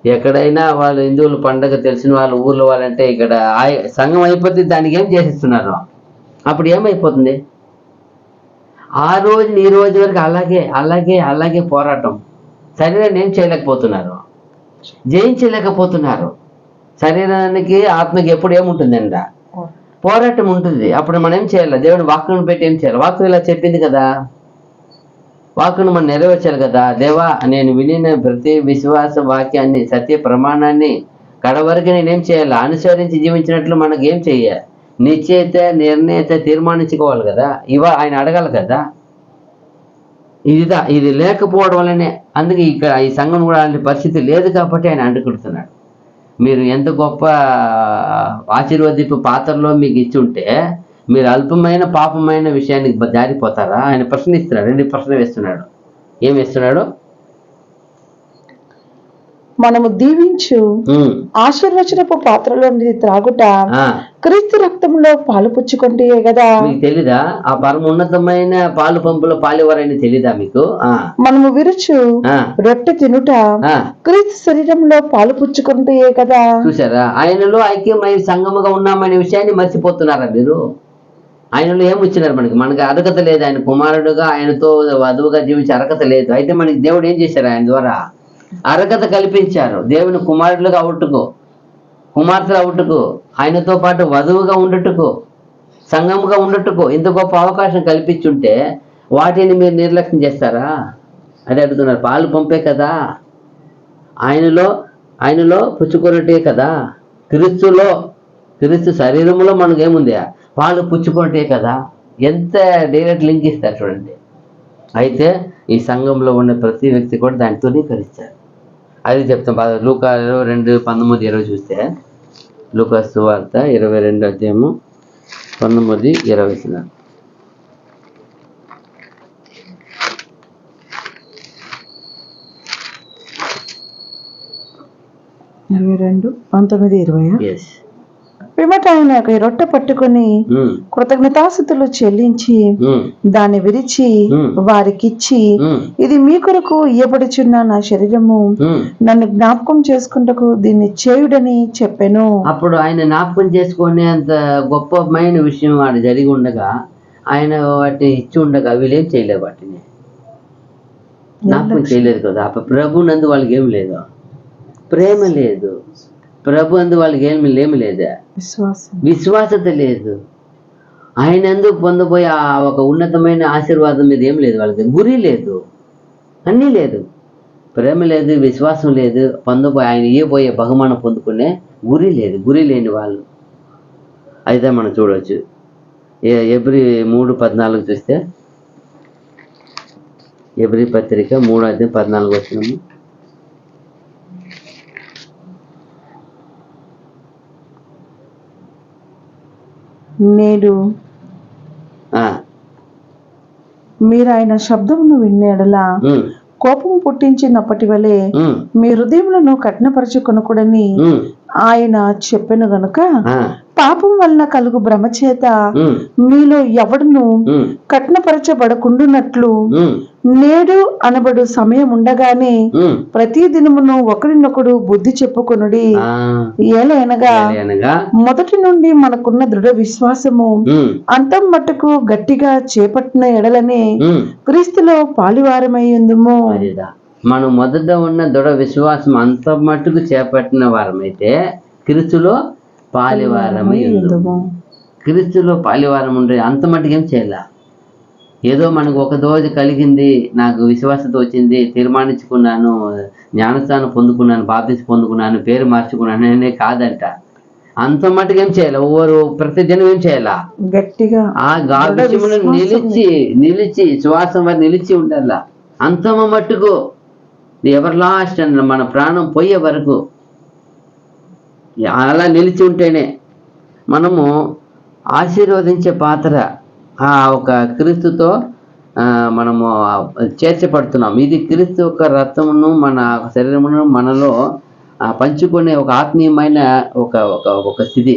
A: ఎక్కడైనా వాళ్ళు హిందువుల పండగ తెలిసిన వాళ్ళు ఊర్లో వాళ్ళంటే ఇక్కడ సంఘం అయిపోతే దానికి ఏం చేసిస్తున్నారు. అప్పుడు ఏమైపోతుంది? ఆ రోజు ఈ రోజు వరకు అలాగే అలాగే అలాగే పోరాటం. శరీరాన్ని ఏం చేయలేకపోతున్నారు. జయించలేకపోతున్నారు. శరీరానికి ఆత్మకి ఎప్పుడు ఏముంటుందంట? పోరాటం ఉంటుంది. అప్పుడు మనం ఏం చేయాలి? దేవుని వాక్కును పెట్టి ఏం చేయాలి? వాక్కు ఇలా చెప్పింది కదా, వాక్కును మనం నెరవేర్చాలి కదా. దేవా, నేను వినిన ప్రతి విశ్వాస వాక్యాన్ని, సత్య ప్రమాణాన్ని కడవరకు నేనేం చేయాలి? అనుసరించి జీవించినట్లు మనకు ఏం చెయ్యాలి? నిశ్చయిత నిర్ణయత తీర్మానించుకోవాలి కదా. ఆయన అడగాలి కదా. ఇది లేకపోవడం వల్లనే, అందుకే ఇక్కడ ఈ సంఘం కూడా అలాంటి పరిస్థితి లేదు కాబట్టి ఆయన అడ్డుకుంటున్నాడు. మీరు ఎంత గొప్ప ఆశీర్వదింపు పాత్రలో మీకు ఇచ్చి ఉంటే మీరు అల్పమైన పాపమైన విషయానికి జారిపోతారా? ఆయన ప్రశ్నిస్తున్నాడు. 2 ప్రశ్న వేస్తున్నాడు. ఏం వేస్తున్నాడు?
B: మనము దీవించు ఆశీర్వచనపు పాత్రలో త్రాగుట క్రీస్తు రక్తంలో పాలు పుచ్చుకుంటే కదా.
A: మీకు తెలీదా? ఆ పరమోన్నతమైన పాలు పంపులో పాలేవారని తెలీదా మీకు?
B: మనము విరుచు రొట్టె తినుట క్రీస్తు శరీరంలో పాలు పుచ్చుకుంటే కదా.
A: చూసారా? ఆయనలో ఐక్యమై సంగముగా ఉన్నామనే విషయాన్ని మర్చిపోతున్నారా మీరు? ఆయనలో ఏం వచ్చినారు? మనకి అర్హత లేదు. ఆయన కుమారుడుగా ఆయనతో వధువుగా జీవించే అర్హత లేదు. అయితే మనకి దేవుడు ఏం చేశారు? ఆయన ద్వారా అర్హత కల్పించారు. దేవుని కుమారుడుగా అవుటకు, కుమార్తెలు అవుటకు, ఆయనతో పాటు వధువుగా ఉండటకు, సంఘముగా ఉండటకు ఇంత గొప్ప అవకాశం కల్పించుంటే వాటిని మీరు నిర్లక్ష్యం చేస్తారా? అదే అడుగుతున్నారు. పాలు పంపే కదా, ఆయనలో పుచ్చుకొనటే కదా. క్రీస్తు శరీరంలో మనకేముంది? పాలు పుచ్చుకొనటే కదా. ఎంత డైరెక్ట్ లింక్ ఇస్తారు చూడండి. అయితే ఈ సంఘంలో ఉన్న ప్రతి వ్యక్తి కూడా దాన్ని తునీకరిస్తారు. అది చెప్తాం. లూకా 2:19-20 చూస్తే, లూకా సువార్త 22 అధ్యాయము 19-20.
B: 22:19-20. పిమ్మట ఆయన రొట్టె పట్టుకుని కృతజ్ఞతాస్తుతులు చెల్లించి దాన్ని విరిచి వారికిచ్చి, ఇది మీ కొరకు ఇయ్యబడుచున్న నా శరీరము, నన్ను జ్ఞాపకం చేసుకుంటకు దీన్ని చేయుడని చెప్పాను.
A: అప్పుడు ఆయన జ్ఞాపకం చేసుకునే అంత గొప్పమైన విషయం వాడు జరిగి ఉండగా, ఆయన వాటిని ఇచ్చి ఉండగా వీళ్ళేం చేయలేదు. వాటిని జ్ఞాపకం చేయలేదు కదా. అప్పుడు ప్రభు నందు వాళ్ళకి ఏమి లేదు, ప్రేమ లేదు. ప్రభు అందు వాళ్ళకి ఏమి లేదా, విశ్వాసత లేదు. ఆయన ఎందుకు పొందబోయే ఆ ఒక ఉన్నతమైన ఆశీర్వాదం మీద ఏం లేదు వాళ్ళకి. గురి లేదు, అన్నీ లేదు. ప్రేమ లేదు, విశ్వాసం లేదు. ఆయన ఇవ్వబోయే బహుమానం పొందుకునే గురి లేదు. గురి లేని వాళ్ళు. అయితే మనం చూడవచ్చు. ఎబ్రీ 3:14 చూస్తే, ఎబ్రీ పత్రిక 3:14 వచ్చినాము.
B: నేడు మీరు ఆయన శబ్దమును వినేడలా కోపం పుట్టించినప్పటి వలె మీ హృదయములను కఠినపరచుకొనకూడని ఆయన చెప్పెను గనుక, పాపం వలన కలుగు భ్రమ చేత మీలో ఎవడును కఠినపరచబడకుండునట్లు నేడు అనబడు సమయం ఉండగానే ప్రతి దినమును ఒకరినొకడు బుద్ధి చెప్పుకొనుడి. ఏలైనగా మొదటి నుండి మనకున్న దృఢ విశ్వాసము అంతం మట్టుకు గట్టిగా చేపట్టిన ఎడలనే క్రీస్తులో పాలివారమై ఉందుము.
A: మనం మొదట ఉన్న దృఢ విశ్వాసం అంత మట్టుకు చేపట్టిన వారమైతే క్రీస్తులో పాలివారమై ఉందుము. క్రీస్తులో పాలివారం ఉండే అంత మట్టుకు ఏం చేయాల? ఏదో మనకు ఒక రోజు కలిగింది, నాకు విశ్వాసత వచ్చింది, తీర్మానించుకున్నాను, జ్ఞానస్థానం పొందుకున్నాను, బాప్తిస్మం పొందుకున్నాను, పేరు మార్చుకున్నాను అనే కాదంట. అంత మట్టుకు ఏం చేయాలి? ప్రతి దినం ఏం చేయాలా?
B: గట్టిగా
A: ఆ విషయంలో నిలిచి శ్వాసం వారి నిలిచి ఉండాల. అంతమ మట్టుకు ఎవర్ లాస్ట్ అన్న మన ప్రాణం పోయే వరకు అలా నిలిచి ఉంటేనే మనము ఆశీర్వదించే పాత్ర ఆ ఒక క్రీస్తుతో మనము చేర్చబడుతున్నాం. ఇది క్రీస్తు యొక్క రక్తమును మన శరీరమును మనలో పంచుకునే ఒక ఆత్మీయమైన ఒక స్థితి,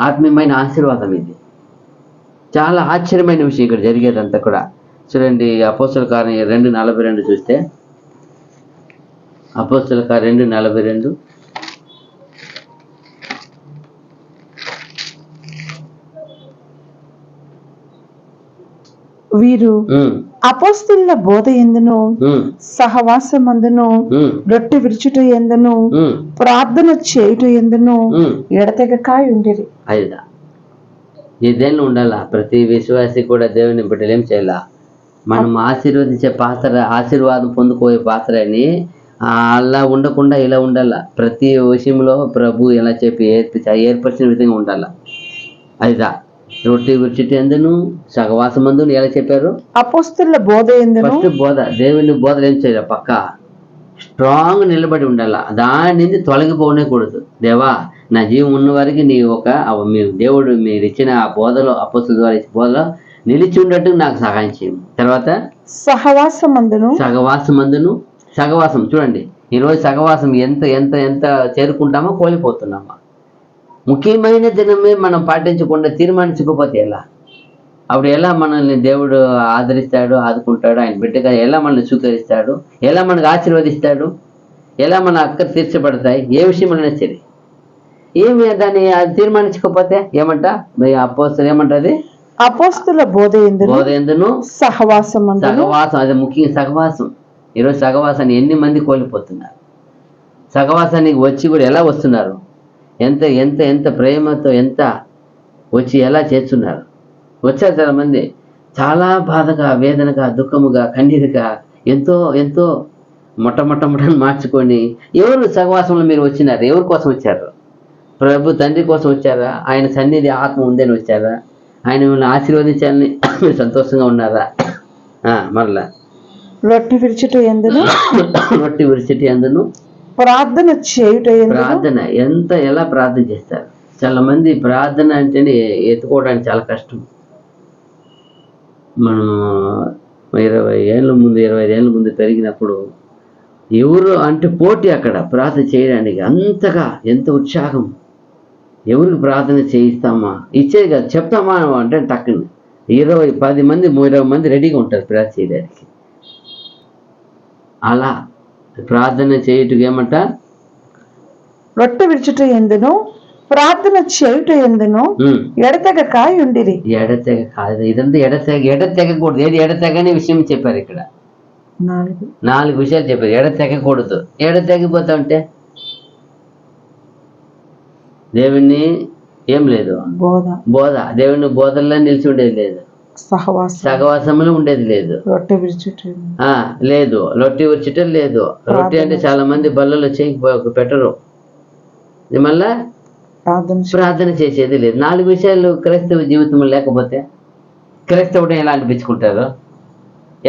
A: ఆత్మీయమైన ఆశీర్వాదం. ఇది చాలా ఆశ్చర్యమైన విషయం ఇక్కడ జరిగేదంతా కూడా. చూడండి, అపోస్తల కార్యం 2:42 చూస్తే, అపోస్తల కార్యం 2:42.
B: వీరు
A: ఉమ్,
B: అపోస్తలుల బోధ ఎందును
A: ఉమ్,
B: సహవాసమందును
A: ఉమ్,
B: రొట్టె విరుచుట ఎందును
A: ఉమ్,
B: ప్రార్థన చేయుట ఎందును
A: ఉమ్.
B: ఎడతెగక ఉండిరి.
A: అయిదా ఇదేళ్ళు ఉండాలా. ప్రతి విశ్వాసి కూడా దేవుని బిడ్డలు ఏం చేయాలా, మనం ఆశీర్వదించే పాత్ర, ఆశీర్వాదం పొందుకోయే పాత్ర అని అలా ఉండకుండా ఇలా ఉండాల. ప్రతి విషయంలో ప్రభు ఎలా చెప్పి ఏర్పరిచిన విధంగా ఉండాల. అయిదా రొట్టె విడిచిటి ఎందును సహవాసమందును ఎలా చెప్పారు,
B: అపోస్తలుల బోధ ఎందును
A: ఫస్ట్ బోధ. దేవుని బోధలు ఏం చేయాలి, పక్క స్ట్రాంగ్ నిలబడి ఉండాల. దాని నుంచి తొలగిపోనేకూడదు. దేవా, నా జీవం ఉన్న వరకు నీ మీ దేవుడు మీరు ఇచ్చిన ఆ బోధలో, అపోస్తలుల ద్వారా ఇచ్చిన బోధలో నిలిచి ఉండట్టు నాకు సహాయం చేయము. తర్వాత
B: సహవాసమందును
A: సహవాసమందును. సహవాసం చూడండి, ఈరోజు సహవాసం ఎంత ఎంత ఎంత చేరుకుంటామో కోల్పోతున్నామా. ముఖ్యమైన దినమే మనం పాటించకుండా తీర్మానించకపోతే ఎలా? అప్పుడు ఎలా మనల్ని దేవుడు ఆదరిస్తాడు, ఆదుకుంటాడు? ఆయన బిడ్డగా ఎలా మనల్ని స్వీకరిస్తాడు? ఎలా మనకు ఆశీర్వదిస్తాడు? ఎలా మన అక్కలు తీర్చబడతాయి? ఏ విషయంలోనే సరే. ఏమి దాన్ని తీర్మానించకపోతే ఏమంట అపోస్తలులు ఏమంటది,
B: అపోస్తలుల బోధ ఎందును
A: బోధ ఎందును
B: సహవాసమందును.
A: సహవాసం. అది ముఖ్యంగా సహవాసం. ఈరోజు సహవాసాన్ని ఎన్ని మంది కోల్పోతున్నారు? సహవాసానికి వచ్చి కూడా ఎలా వస్తున్నారు? ఎంత ఎంత ఎంత ప్రేమతో ఎంత వచ్చి ఎలా చేస్తున్నారు? వచ్చారు చాలా మంది, చాలా బాధగా, వేదనగా, దుఃఖముగా, కన్నీరుగా, ఎంతో ఎంతో మొట్టమొట్టని మార్చుకొని. ఎవరు సహవాసంలో మీరు వచ్చినారు? ఎవరి కోసం వచ్చారు? ప్రభు తండ్రి కోసం వచ్చారా? ఆయన సన్నిధి ఆత్మ ఉందని వచ్చారా? ఆయన మిమ్మల్ని ఆశీర్వదించాలని మీరు సంతోషంగా ఉన్నారా? మరలా
B: రొట్టె విరుచుట ఎందును
A: రొట్టె విరిచిటి అందును
B: ప్రార్థన చేయుట ఎందును.
A: ప్రార్థన ఎలా ప్రార్థన చేస్తారు? చాలా మంది ప్రార్థన అంటేనే ఎత్తుకోవడానికి చాలా కష్టం. మనం 20 ఏళ్ళ ముందు 25 ఏళ్ళ ముందు పెరిగినప్పుడు ఎవరు అంటే పోటీ అక్కడ ప్రార్థన చేయడానికి. అంతగా ఎంత ఉత్సాహం! ఎవరికి ప్రార్థన చేయిస్తామా, ఇచ్చేది కాదు, చెప్తామా అంటే టక్కున 10 మంది 20 మంది రెడీగా ఉంటారు ప్రార్థన చేయడానికి. అలా ప్రార్థన చేయుటకు ఏమంట,
B: రొట్టె విరుచుట ఎందును ప్రార్థన చేయుట ఎందును ఎడతెగక ఉండిరి.
A: ఎడతెగ కాదు, ఇదంతా ఎడతెగకూడదు. ఏది ఎడతెగని విషయం చెప్పారు ఇక్కడ. 4 విషయాలు చెప్పారు. ఎడతెగకూడదు. ఎడతెగిపోతా ఉంటే దేవుణ్ణి ఏం లేదు, బోధ. దేవుని బోధల్లో నిలిచి ఉండేది లేదు, సహవాసంలో ఉండేది లేదు,
B: రొట్టె విరుచుట
A: లేదు, రొట్టె విరుచుట లేదు. రొట్టె అంటే చాలా మంది బల్లలో చేయి పెట్టరు, మళ్ళా ప్రార్థన చేసేది లేదు. 4 విషయాలు క్రైస్తవ జీవితంలో లేకపోతే క్రైస్తవుడిని ఎలా అనిపించుకుంటారు?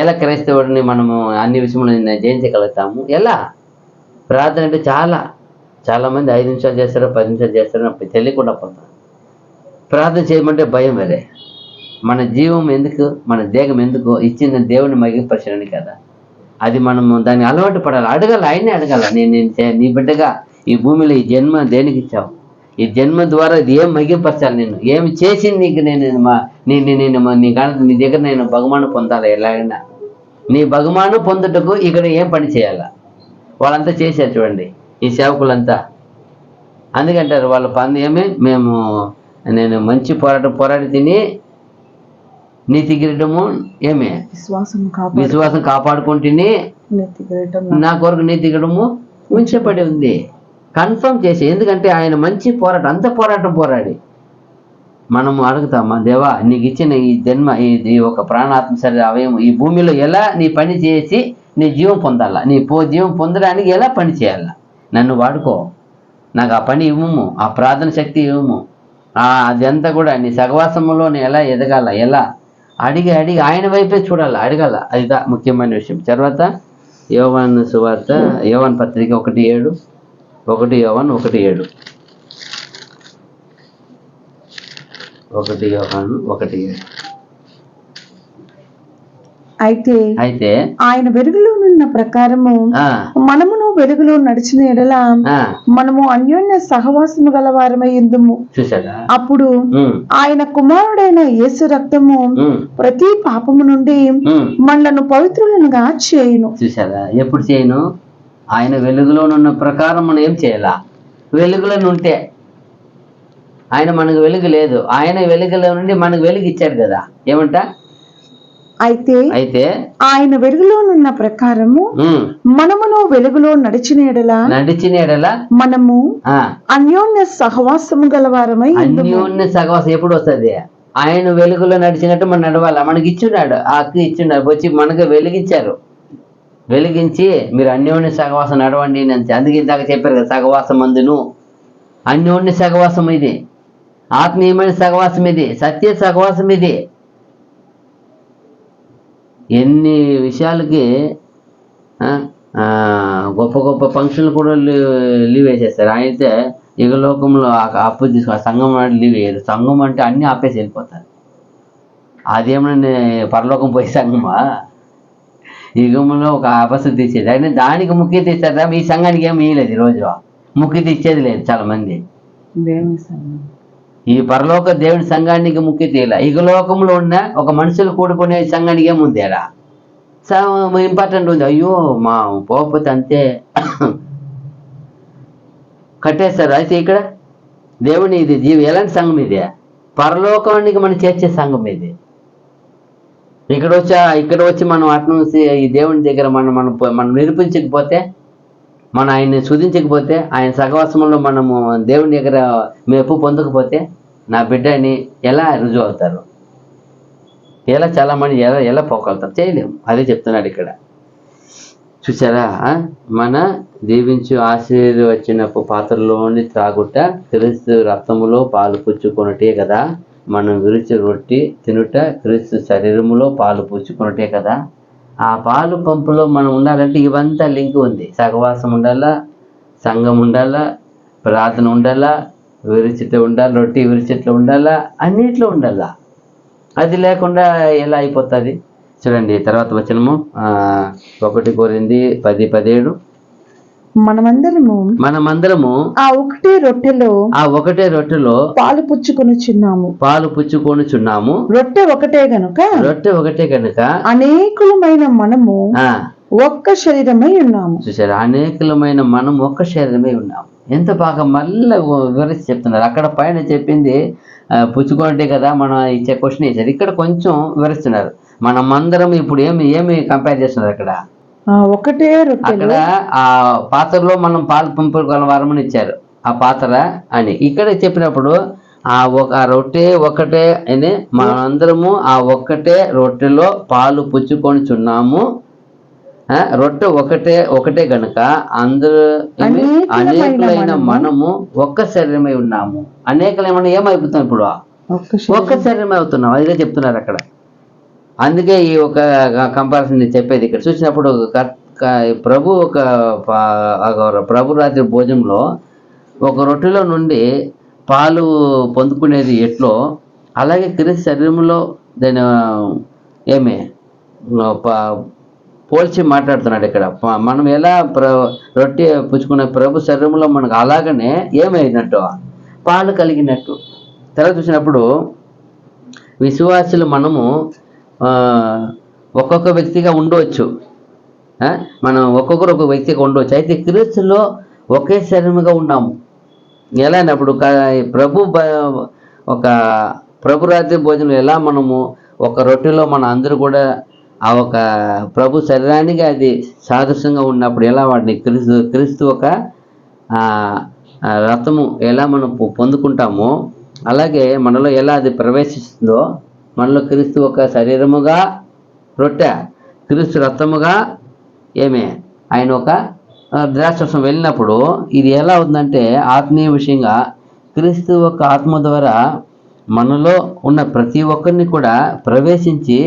A: ఎలా క్రైస్తవుడిని మనము అన్ని విషయంలో జయించగలుగుతాము? ఎలా? ప్రార్థన అంటే చాలా మంది 5 నిమిషాలు చేస్తారో 10 నిమిషాలు చేస్తారో తెలియకుండా పోతారు. ప్రార్థన చేయమంటే భయం. వేరే మన జీవం ఎందుకు, మన దేహం ఎందుకు ఇచ్చిన దేవుని మహిమపరచడానికి కదా. అది మనము దాన్ని అలవాటు పడాలి. అడగాలి, ఆయనే అడగాల. నేను నీ బిడ్డగా ఈ భూమిలో ఈ జన్మ దేనికి ఇచ్చావు? ఈ జన్మ ద్వారా ఇది ఏం మహిమపరచాలి? నేను ఏమి చేసి నీకు నీ దగ్గర నేను బహుమానం పొందాలి. ఎలాగైనా నీ బహుమానం పొందుటకు ఇక్కడ ఏం పని చేయాలా? వాళ్ళంతా చేశారు చూడండి, ఈ సేవకులంతా. అందుకంటారు వాళ్ళ పని ఏమి, నేను మంచి పోరాడి తిని నీతి కిరీటము ఏమి విశ్వాసం కాపాడుకుంటుని నా కొరకు నీతి కిరీటము ఉంచబడి ఉంది. కన్ఫర్మ్ చేసి, ఎందుకంటే ఆయన మంచి పోరాటం, అంత పోరాడి మనము అడుగుతామా, దేవా నీకు ఇచ్చిన ఈ జన్మ, ఈ ఒక ప్రాణాత్మ శరీర అవయవం ఈ భూమిలో ఎలా నీ పని చేసి నీ జీవం పొందాలా? నీ జీవం పొందడానికి ఎలా పని చేయాలా? నన్ను వాడుకో, నాకు ఆ పని ఇవ్వము, ఆ ప్రార్థన శక్తి ఇవ్వము, అదంతా కూడా నీ సహవాసంలో ఎలా ఎదగాల? ఎలా అడిగి ఆయన వైపే చూడాలి, అడగాల. అది ముఖ్యమైన విషయం. తర్వాత యోవాను సువార్త, యోవాను పత్రిక 1:7, 1 యోవాను 1:7, 1 యోవాను 1:7. అయితే
B: ఆయన వెలుగులో ఉన్న ప్రకారము మనమును వెలుగులో నడిచిన ఎడల మనము అన్యోన్య సహవాసము గల వారమై ఉందుము.
A: చూసారా?
B: అప్పుడు ఆయన కుమారుడైన యేసు రక్తము ప్రతి పాపము నుండి మనలను పవిత్రులనుగా చేయును.
A: చూసారా? ఎప్పుడు చేయను? ఆయన వెలుగులోనున్న ప్రకారం మనం ఏం చేయాలా? వెలుగులో ఉంటే. ఆయన మనకు వెలుగు లేదు, ఆయన వెలుగులో నుండి మనకు వెలుగు ఇచ్చాడు కదా. ఏమంట?
B: అయితే ఆయన వెలుగులోనున్న ప్రకారము మనమును వెలుగులో నడిచిన ఎడల మనము అన్యోన్య సహవాసము గలవారమై
A: అన్యోన్య సహవాసం ఎప్పుడు వస్తుంది? ఆయన వెలుగులో నడిచినట్టు మనం నడవాలా. మనకి ఇచ్చున్నాడు, ఆ అక్క ఇచ్చున్నాడు, వచ్చి మనకు వెలిగించారు. వెలిగించి మీరు అన్యోన్య సహవాసం నడవండి అని. అందుకే ఇందాక చెప్పారు కదా, సహవాసం అందును. అన్యోన్య సహవాసం ఇది, ఆత్మీయమైన సహవాసం ఇది, సత్య సహవాసం ఇది. ఎన్ని విషయాలకి గొప్ప గొప్ప ఫంక్షన్లు కూడా లీవ్ వేసేస్తారు. అయితే యుగలోకంలో అప్పు తీసుకు సంఘం అంటే లీవ్ వేయరు. సంఘం అంటే అన్నీ ఆపేసి వెళ్ళిపోతారు. అదేమన్నా పరలోకం పోయే సంఘమా? యుగంలో ఒక అపస్సు తీసేది. అయితే దానికి ముఖ్యత ఇస్తారా? ఈ సంఘానికి ఏమి ఇవ్వలేదు. ఈరోజు ముఖ్యత ఇచ్చేది లేదు చాలా మంది. ఈ పరలోక దేవుని సంఘానికి ముఖ్యత ఇలా. యుగలోకంలో ఉన్న ఒక మనుషులు కూడుకునే సంఘానికి ఏముంది? అలా ఇంపార్టెంట్ ఉంది. అయ్యో మా పోకపోతే అంతే కట్టేస్తారు. అయితే ఇక్కడ దేవుని ఇది ఎలాంటి సంఘం ఇది? పరలోకానికి మనం చేర్చే సంఘం ఇది. ఇక్కడ వచ్చి మనం అట్నుంచి ఈ దేవుని దగ్గర మనం నిరూపించకపోతే, మనం ఆయన్ని శుద్ధించకపోతే, ఆయన సహవాసంలో మనము దేవుని దగ్గర మెప్పు పొందకపోతే నా బిడ్డని ఎలా రుజువు అవుతారు? ఎలా చాలామంది ఎలా పోగలుగుతారు? చేయలేము. అదే చెప్తున్నాడు ఇక్కడ. చూసారా? మన దీవించు ఆశీర్వచనపు పాత్రలోని త్రాగుట క్రీస్తు రక్తములో పాలు పుచ్చుకొనటే కదా. మనం విరిచి రొట్టి తినుట క్రీస్తు శరీరములో పాలు పుచ్చుకొనటే కదా. ఆ పాలు పంపులో మనం ఉండాలంటే ఇవంతా లింక్ ఉంది. సహవాసం ఉండాలా, సంఘం ఉండాలా, ప్రార్థన ఉండాలా, విరిచిట ఉండాలి, రొట్టి విరిచిట్లో ఉండాలా, అన్నిట్లో ఉండాలా. అది లేకుండా ఎలా అయిపోతుంది? చూడండి తర్వాత వచనము 1 కొరింథీ 10:17. మనమందరము ఆ ఒకటే రొట్టెలో పాలు పుచ్చుకొనుచున్నాము. రొట్టె ఒకటే గనుక అనేకులమైన మనము ఒక్క శరీరమై ఉన్నాము. చూసారా? అనేకులమైన మనం ఒక్క శరీరమై ఉన్నాము. ఎంత బాగా మళ్ళీ వివరించి చెప్తున్నారు. అక్కడ పైన చెప్పింది పుచ్చుకుంటే కదా మనం ఇచ్చే క్వశ్చన్ ఇచ్చారు. ఇక్కడ కొంచెం వివరిస్తున్నారు. మనమందరం ఇప్పుడు ఏమి కంపేర్ చేస్తున్నారు? అక్కడ ఒకటే అక్కడ ఆ పాత్రలో మనం పాలు పంపుకోగలవారమని ఇచ్చారు ఆ పాత్ర అని. ఇక్కడ చెప్పినప్పుడు ఆ రొట్టె ఒకటే అని మనందరము ఆ ఒక్కటే రొట్టెలో పాలు పుచ్చుకొనిచున్నాము. రొట్టె ఒకటే గనుక అందరూ అనేకులైన మనము ఒక్క శరీరమై ఉన్నాము. అనేకులైన ఏమైపోతున్నాం? ఇప్పుడు ఒక్క శరీరమై అవుతున్నాం. అదే చెప్తున్నారు అక్కడ. అందుకే ఈ ఒక కంపారిజన్ చెప్పేది ఇక్కడ. చూసినప్పుడు ప్రభు రాత్రి భోజనంలో ఒక రొట్టెలో నుండి పాలు పొందుకునేది ఎట్లో, అలాగే క్రీస్తు శరీరంలో దాని పోల్చి మాట్లాడుతున్నాడు ఇక్కడ. మనం ఎలా రొట్టె పుచ్చుకునే ప్రభు శరీరంలో మనకు అలాగనే ఏమైనట్టు పాలు కలిగినట్టు. తర్వాత చూసినప్పుడు విశ్వాసులు మనము ఒక్కొక్క వ్యక్తిగా ఉండవచ్చు. మనం ఒక్కొక్కరు ఒక్కొక్క వ్యక్తిగా ఉండవచ్చు. అయితే క్రీస్తులో ఒకే శరీరముగా ఉన్నాము. ఎలా అన్నప్పుడు ప్రభు రాత్రి భోజనం ఎలా మనము ఒక రొట్టెలో మన అందరూ కూడా ఆ ఒక ప్రభు శరీరానికి అది సాదృశ్యంగా ఉన్నప్పుడు ఎలా వాడిని క్రీస్తు ఒక రక్తము ఎలా మనం పొందుకుంటామో, అలాగే మనలో ఎలా అది ప్రవేశిస్తుందో, మనలో క్రీస్తు ఒక శరీరముగా రొట్టె, క్రీస్తు రక్తముగా ఆయన ఒక ద్రాక్షరసం వెళ్ళినప్పుడు ఇది ఎలా అవుతుందంటే ఆత్మీయ విషయంగా క్రీస్తు ఒక ఆత్మ ద్వారా మనలో ఉన్న ప్రతి ఒక్కరిని కూడా ప్రవేశించి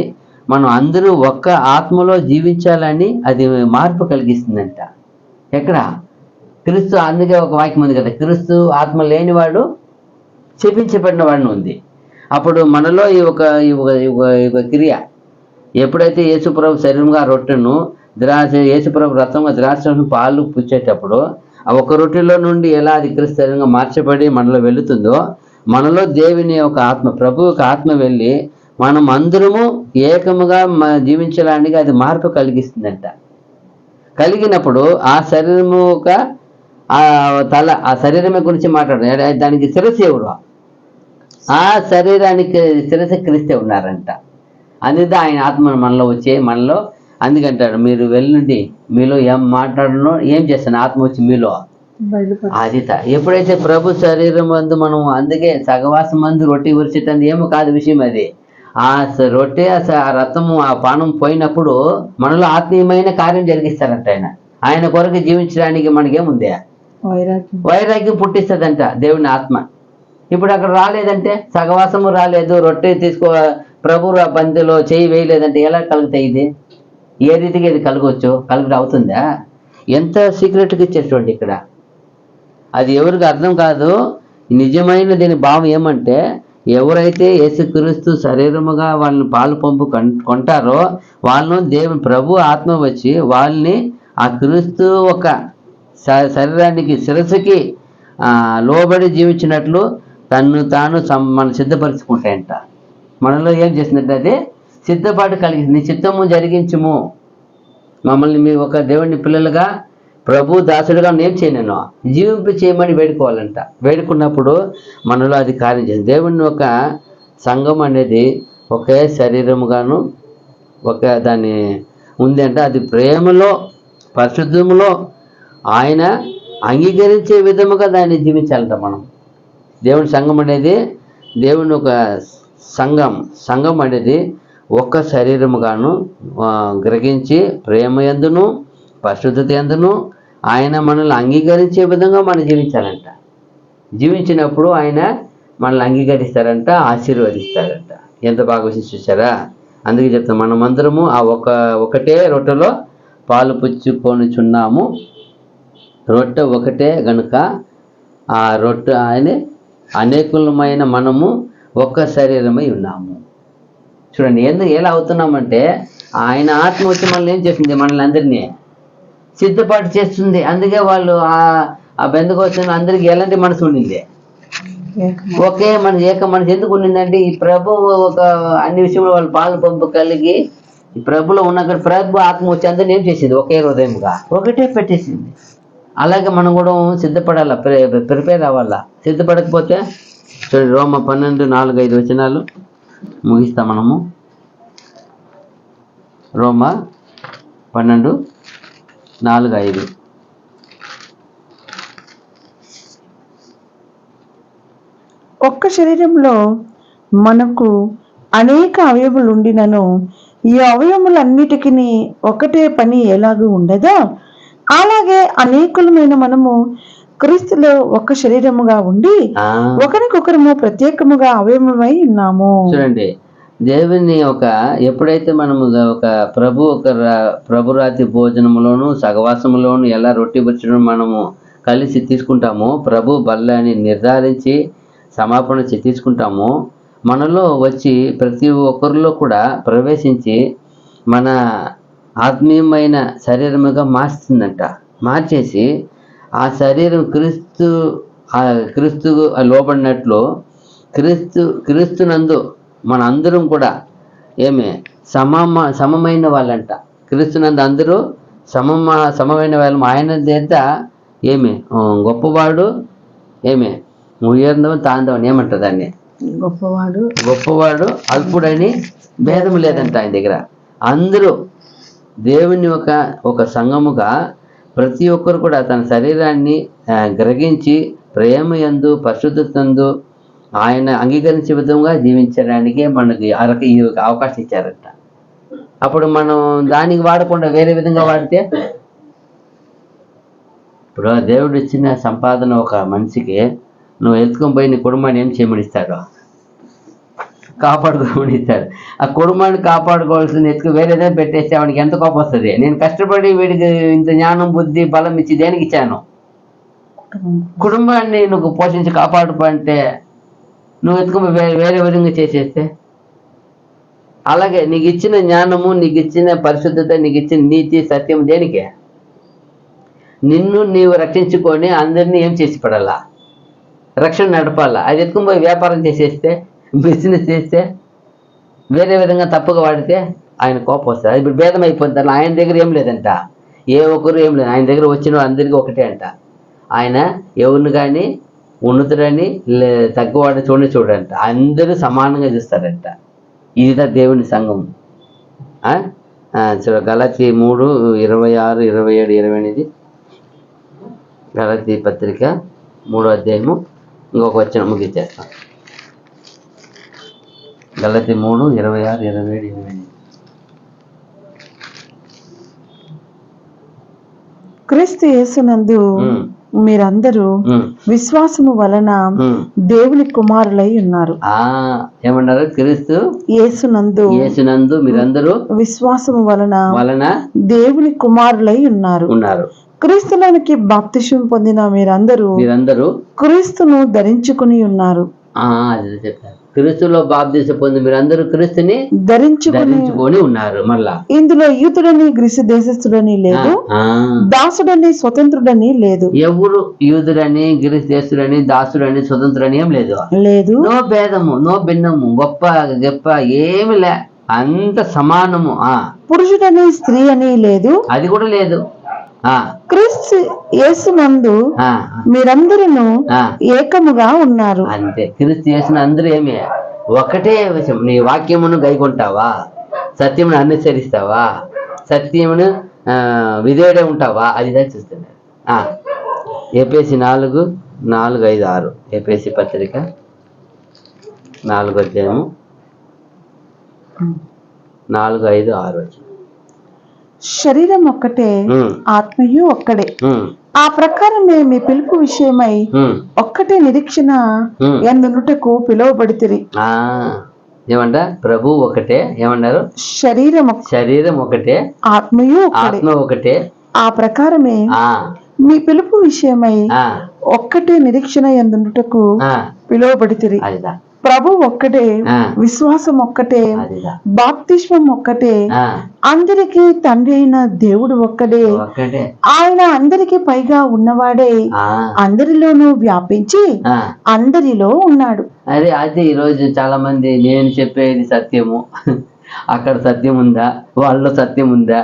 A: మనం అందరూ ఒక్క ఆత్మలో జీవించాలని అది మార్పు కలిగిస్తుందంట. ఎక్కడ? క్రీస్తు. అందుకే ఒక వాక్యం ఉంది కదా, క్రీస్తు ఆత్మ లేనివాడు శపించబడిన వాడిని ఉంది. అప్పుడు మనలో ఈ ఒక క్రియ ఎప్పుడైతే యేసుప్రభు శరీరంగా రొట్టెను యేసుప్రభు రక్తంగా ద్రాక్షను పాలు పుచ్చేటప్పుడు ఆ ఒక రొట్టెలో నుండి ఎలా అది క్రీస్తు శరీరంగా మార్చబడి మనలో వెళుతుందో, మనలో దేవుని ఒక ఆత్మ, ప్రభు ఒక ఆత్మ వెళ్ళి మనం అందరము ఏకముగా జీవించడానికి అది మార్పు కలిగిస్తుందంట. కలిగినప్పుడు ఆ శరీరము ఒక తల, ఆ శరీరమే గురించి మాట్లాడు. దానికి శిరస్సు ఎవరు? ఆ శరీరానికి శిరస్సు క్రీస్తే ఉన్నారంట. అందుకే ఆయన ఆత్మ మనలో వచ్చే మనలో అందుకంటాడు మీరు వెళ్ళండి మీలో ఏం మాట్లాడనో ఏం చేస్తాను ఆత్మ వచ్చి మీలో అది ఎప్పుడైతే ప్రభు శరీరం మందు మనం అందుకే సగవాసం మందు రొట్టె విరిచేటంది ఏమో కాదు విషయం అది. ఆ రొట్టె ఆ రక్తము ఆ పానం పోయినప్పుడు మనలో ఆత్మీయమైన కార్యం జరిగిస్తారంట ఆయన. ఆయన కొరకు జీవించడానికి మనకేముంది వైరాగ్యం పుట్టిస్తుందంట దేవుని ఆత్మ. ఇప్పుడు అక్కడ రాలేదంటే సగవాసము రాలేదు, రొట్టె తీసుకో ప్రభు బంతిలో చేయి వేయలేదంటే ఎలా కలుగుతాయి? ఇది ఏ రీతిగా ఇది కలగవచ్చు? కలుగుడు అవుతుందా? ఎంత సీక్రెట్గా ఇచ్చేటువంటి ఇక్కడ అది ఎవరికి అర్థం కాదు. నిజమైన దీని భావం ఏమంటే ఎవరైతే యేసుక్రీస్తు శరీరముగా వాళ్ళని పాలు పంపు కొంటారో వాళ్ళను దేవుని ప్రభు ఆత్మ వచ్చి వాళ్ళని ఆ క్రీస్తు ఒక శరీరానికి శిరస్సుకి లోబడి జీవించినట్లు తను తాను మనం సిద్ధపరచుకుంటాయంట. మనలో ఏం చేసిందంటే అది సిద్ధపాటు కలిగింది. నీ చిత్తము జరిగించుము, మమ్మల్ని మీ ఒక దేవుని పిల్లలుగా ప్రభు దాసుడుగా నేను చేయను జీవింపు చేయమని వేడుకోవాలంట. వేడుకున్నప్పుడు మనలో అది కార్యం చేసింది. దేవుని ఒక సంఘం అనేది ఒకే శరీరముగాను ఒక దాన్ని ఉంది అంటే అది ప్రేమలో పరిశుద్ధములో ఆయన అంగీకరించే విధముగా దాన్ని జీవించాలంట మనం. దేవుని సంఘం అనేది దేవుని ఒక సంఘం అనేది ఒక్క శరీరముగాను గ్రహించి ప్రేమ యందును పరిశుద్ధత యందును ఆయన మనల్ని అంగీకరించే విధంగా మనం జీవించాలంట. జీవించినప్పుడు ఆయన మనల్ని అంగీకరిస్తారంట, ఆశీర్వదిస్తారంట. ఎంత బాగా చూసారా? అందుకే చెప్తాం మనమందరము ఆ ఒకటే రొట్టెలో పాలు పుచ్చుకొనుచున్నాము. రొట్టె ఒకటే గనుక ఆ రొట్టె ఆయన అనేకులమైన మనము ఒక్క శరీరమై ఉన్నాము. చూడండి ఎలా అవుతున్నామంటే ఆయన ఆత్మ వచ్చి మనల్ని ఏం చేస్తుంది? మనల్ని అందరినీ సిద్ధపాటు చేస్తుంది. అందుకే వాళ్ళు ఆ బెందకొచ్చిన అందరికి ఎలాంటి మనసు ఉండింది? ఒకే ఏక మనసు ఎందుకు ఉండిందంటే ఈ ప్రభు ఒక అన్ని విషయంలో వాళ్ళు పాలు పంపు కలిగి ఈ ప్రభులో ఉన్న ప్రభు ఆత్మ వచ్చి అందరిని ఏం చేసింది? ఒకే హృదయంగా ఒకటే పెట్టేసింది. అలాగే మనం కూడా సిద్ధపడాలా, ప్రిపేర్ అవ్వాలా. సిద్ధపడకపోతే చూడండి రోమ 12:4-5 వచనాలు ముగిస్తాం మనము. రోమ 12:4-5.
B: ఒక్క శరీరంలో మనకు అనేక అవయములు ఉండినను ఈ అవయములన్నిటికీ ఒకటే పని ఎలాగూ ఉండదో అలాగే అనేకులమైన మనము క్రీస్తులో ఒక శరీరముగా ఉండి ఒకరికొకరము ప్రత్యేకముగా అవయవమై ఉన్నాము.
A: చూడండి దేవుని ఎప్పుడైతే మనము ఒక ప్రభురాతి భోజనములోను సహవాసములోను ఎలా రొట్టె పుచ్చడం మనము కలిసి తీసుకుంటామో ప్రభు బల్లని నిర్ధారించి సమాపణ తీసుకుంటామో మనలో వచ్చి ప్రతి ఒక్కరిలో కూడా ప్రవేశించి మన ఆత్మీయమైన శరీరముగా మార్చుతుందంట. మార్చేసి ఆ శరీరం క్రీస్తు లోబడినట్లు క్రీస్తునందు మన అందరం కూడా సమమైన వాళ్ళంట. క్రీస్తునందు అందరూ సమమైన వాళ్ళు. ఆయన చేత గొప్పవాడు ఉయర్ந்தవని తాందవని ఏమంటారు దాన్ని? గొప్పవాడు అల్పుడని భేదం లేదంట ఆయన దగ్గర. అందరూ దేవుని ఒక సంఘముగా ప్రతి ఒక్కరు కూడా తన శరీరాన్ని గ్రహించి ప్రేమ యందు పరిశుద్ధతందు ఆయన అంగీకరించే విధంగా జీవించడానికి మనకి ఈ అవకాశం ఇచ్చారంట. అప్పుడు మనం దానికి వాడకుండా వేరే విధంగా వాడితే ఇప్పుడు దేవుడు ఇచ్చిన సంపాదన ఒక మనిషికి నువ్వు ఎత్తుకొని పోయి నీ కుటుంబాన్ని ఏం చేయమనిస్తాడు? కాపాడుకోమని ఇస్తాడు. ఆ కుటుంబాన్ని కాపాడుకోవాల్సింది ఎత్తుకు వేరేదే పెట్టేస్తే వాడికి ఎంత కోపం వస్తుంది? నేను కష్టపడి వీడికి ఇంత జ్ఞానం బుద్ధి బలం ఇచ్చి దేనికి ఇచ్చాను? కుటుంబాన్ని నువ్వు పోషించి కాపాడుకుంటే నువ్వు ఎత్తుకు వేరే విధంగా చేసేస్తే అలాగే నీకు ఇచ్చిన జ్ఞానము, నీకు ఇచ్చిన పరిశుద్ధత, నీకు ఇచ్చిన నీతి సత్యం దేనికే? నిన్ను నీవు రక్షించుకొని అందరినీ ఏం చేసి పడాలా? రక్షణ నడపాలా. అది ఎత్తుకుని పోయి వ్యాపారం చేసేస్తే, బిజినెస్ చేస్తే, వేరే విధంగా తప్పుగా వాడితే ఆయన కోపం వస్తుంది. ఇప్పుడు భేదం అయిపోతుంది. ఆయన దగ్గర ఏం లేదంట, ఏ ఒక్కరు ఏం లేదు. ఆయన దగ్గర వచ్చిన అందరికీ ఒకటే అంట. ఆయన ఎవరిని కానీ ఉన్నతుడని తక్కువవాడిని చూడంట, అందరూ సమానంగా చూస్తారంట. ఇదిదా దేవుని సంఘం. చూడ గలతీ 3:26-27-28 గలతీ పత్రిక 3వ అధ్యాయము ఇంకొక వచనం ముగించేస్తాం. గలతీ 3:26-27-28.
B: క్రీస్తు యేసునందు మీరందరూ విశ్వాసము వలన దేవుని కుమారులై ఉన్నారు.
A: ఏమన్నారు? క్రీస్తు యేసునందు మీరందరూ
B: విశ్వాసము వలన దేవుని కుమారులై ఉన్నారు. క్రీస్తులోనికి బాప్తిసం పొందిన మీరందరూ క్రీస్తును ధరించుకుని ఉన్నారు.
A: క్రీస్తులో బాప్తిసం పొంది మీరందరూ క్రీస్తుని ధరించుకొని ఉన్నారు. మళ్ళా
B: ఇందులో యూదుడని గ్రీసు దేశస్థుడని లేదు, దాసుడని స్వతంత్రుడని లేదు.
A: ఎవరు యూదుడని గ్రీసు దేశుడని దాసుడని స్వతంత్రుడని ఏం లేదు. నో భేదము, నో భిన్నము, గొప్ప గొప్ప ఏమి లే, అంత సమానము.
B: పురుషుడని స్త్రీ అని లేదు,
A: అది కూడా లేదు.
B: క్రీస్తు యేసునందు మీరందరూ ఏకముగా ఉన్నారు.
A: అంతే. క్రీస్తు యేసును అందరూ ఏమి ఒకటే విషయం. నీ వాక్యమును గైకొంటావా, సత్యమును అనుసరిస్తావా, సత్యమును విధేయుడే ఉంటావా, అది చూస్తున్నారు. ఎఫెసీ 4:4-5-6 ఎఫెసీ పత్రిక 4వ అధ్యాయము 4-5-6.
B: శరీరం ఒక్కటే, ఆత్మయు ఒక్కడే. ఆ ప్రకారమే మీ పిలుపు విషయమై ఒక్కటే నిరీక్షణ ఎందునుటకు పిలువబడితిరి.
A: ఏమంట? ప్రభు ఒకటే. ఏమన్నారు? శరీరం ఒకటే, ఆత్మ ఒకటే.
B: ఆ ప్రకారమే మీ పిలుపు విషయమై ఒక్కటే నిరీక్షణ ఎందునుటకు పిలువబడితిరి. ప్రభు ఒక్కటే, విశ్వాసం ఒక్కటే, బాప్తిస్మం ఒక్కటే, అందరికీ తండ్రి అయిన దేవుడు ఒక్కడే. ఆయన అందరికి పైగా ఉన్నవాడే అందరిలోనూ వ్యాపించి అందరిలో ఉన్నాడు.
A: అదే ఈరోజు చాలా మంది నేను చెప్పేది సత్యము, అక్కడ సత్యం ఉందా, వాళ్ళలో సత్యం ఉందా,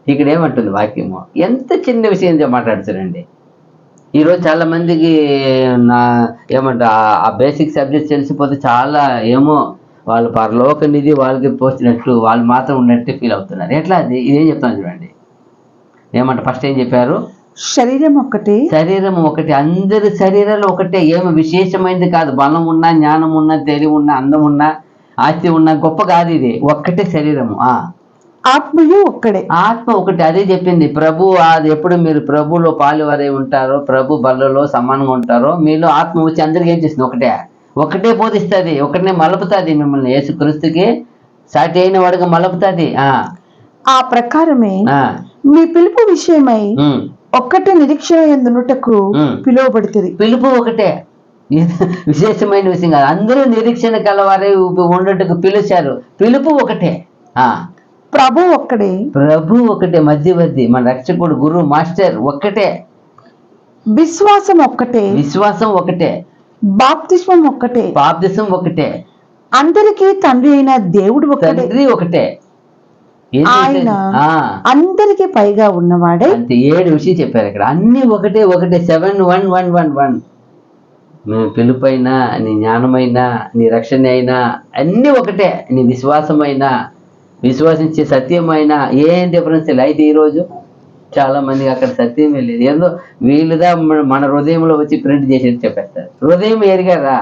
A: ఇక్కడ ఏమంటుంది వాక్యము? ఎంత చిన్న విషయం మాట్లాడుతారండి. ఈరోజు చాలా మందికి ఏమంటా ఆ బేసిక్ సబ్జెక్ట్స్ తెలిసిపోతే చాలా ఏమో వాళ్ళు పరలోక నిధి వాళ్ళకి పోసినట్లు వాళ్ళు మాత్రం ఉన్నట్టు ఫీల్ అవుతున్నారు. ఎట్లా? అది ఇదేం చెప్తాను చూడండి. ఏమంట? ఫస్ట్ ఏం చెప్పారు?
B: శరీరం ఒకటే,
A: అందరి శరీరాలు ఒకటే. ఏమి విశేషమైనది కాదు. బలం ఉన్నా, జ్ఞానం ఉన్నా, తెలివి ఉన్నా, అందం ఉన్నా, ఆస్తి ఉన్నా గొప్ప కాదు. ఇది ఒక్కటే శరీరము.
B: ఆత్మయు ఒక్కడే.
A: ఆత్మ ఒకటి. అదే చెప్పింది ప్రభు. అది ఎప్పుడు మీరు ప్రభులో పాలువారై ఉంటారో, ప్రభు బల్లలో సమానంగా ఉంటారో, మీలో ఆత్మ వచ్చి అందరికి ఏం చేస్తుంది? ఒకటే బోధిస్తుంది, ఒకటినే మలుపుతుంది. మిమ్మల్ని యేసుక్రీస్తుకి సాటి అయిన వాడిగా మలుపుతుంది.
B: ఆ ప్రకారమే మీ పిలుపు విషయమై ఒక్కటే నిరీక్షణ ఎందునుటకు పిలువబడుతుంది.
A: పిలుపు ఒకటే, విశేషమైన విషయం కాదు. అందరూ నిరీక్షణ కలవారై ఉండటకు పిలిచారు. పిలుపు ఒకటే.
B: ప్రభు ఒక్కడే,
A: మధ్యవర్తి, మన రక్షకుడు, గురువు, మాస్టర్ ఒక్కటే.
B: విశ్వాసం ఒక్కటే, బాప్తిస్మం ఒక్కటే, అందరికీ తండ్రి అయిన దేవుడు
A: ఒకటే.
B: ఆయన అందరికి పైగా ఉన్నవాడే.
A: అంతే. 7 విషయం చెప్పారు ఇక్కడ. అన్ని ఒకటే. 7-1-1-1-1. నీ పిలుపైనా, నీ జ్ఞానమైనా, నీ రక్షణ అయినా అన్ని ఒకటే. నీ విశ్వాసమైనా, విశ్వసించే సత్యమైనా ఏం డిఫరెన్స్ లేదు. అయితే ఈరోజు చాలా మందికి అక్కడ సత్యమే లేదు. ఏదో వీళ్ళుగా మన హృదయంలో వచ్చి ప్రింట్ చేసేది చెప్పేస్తారు. హృదయం ఎరిగారా?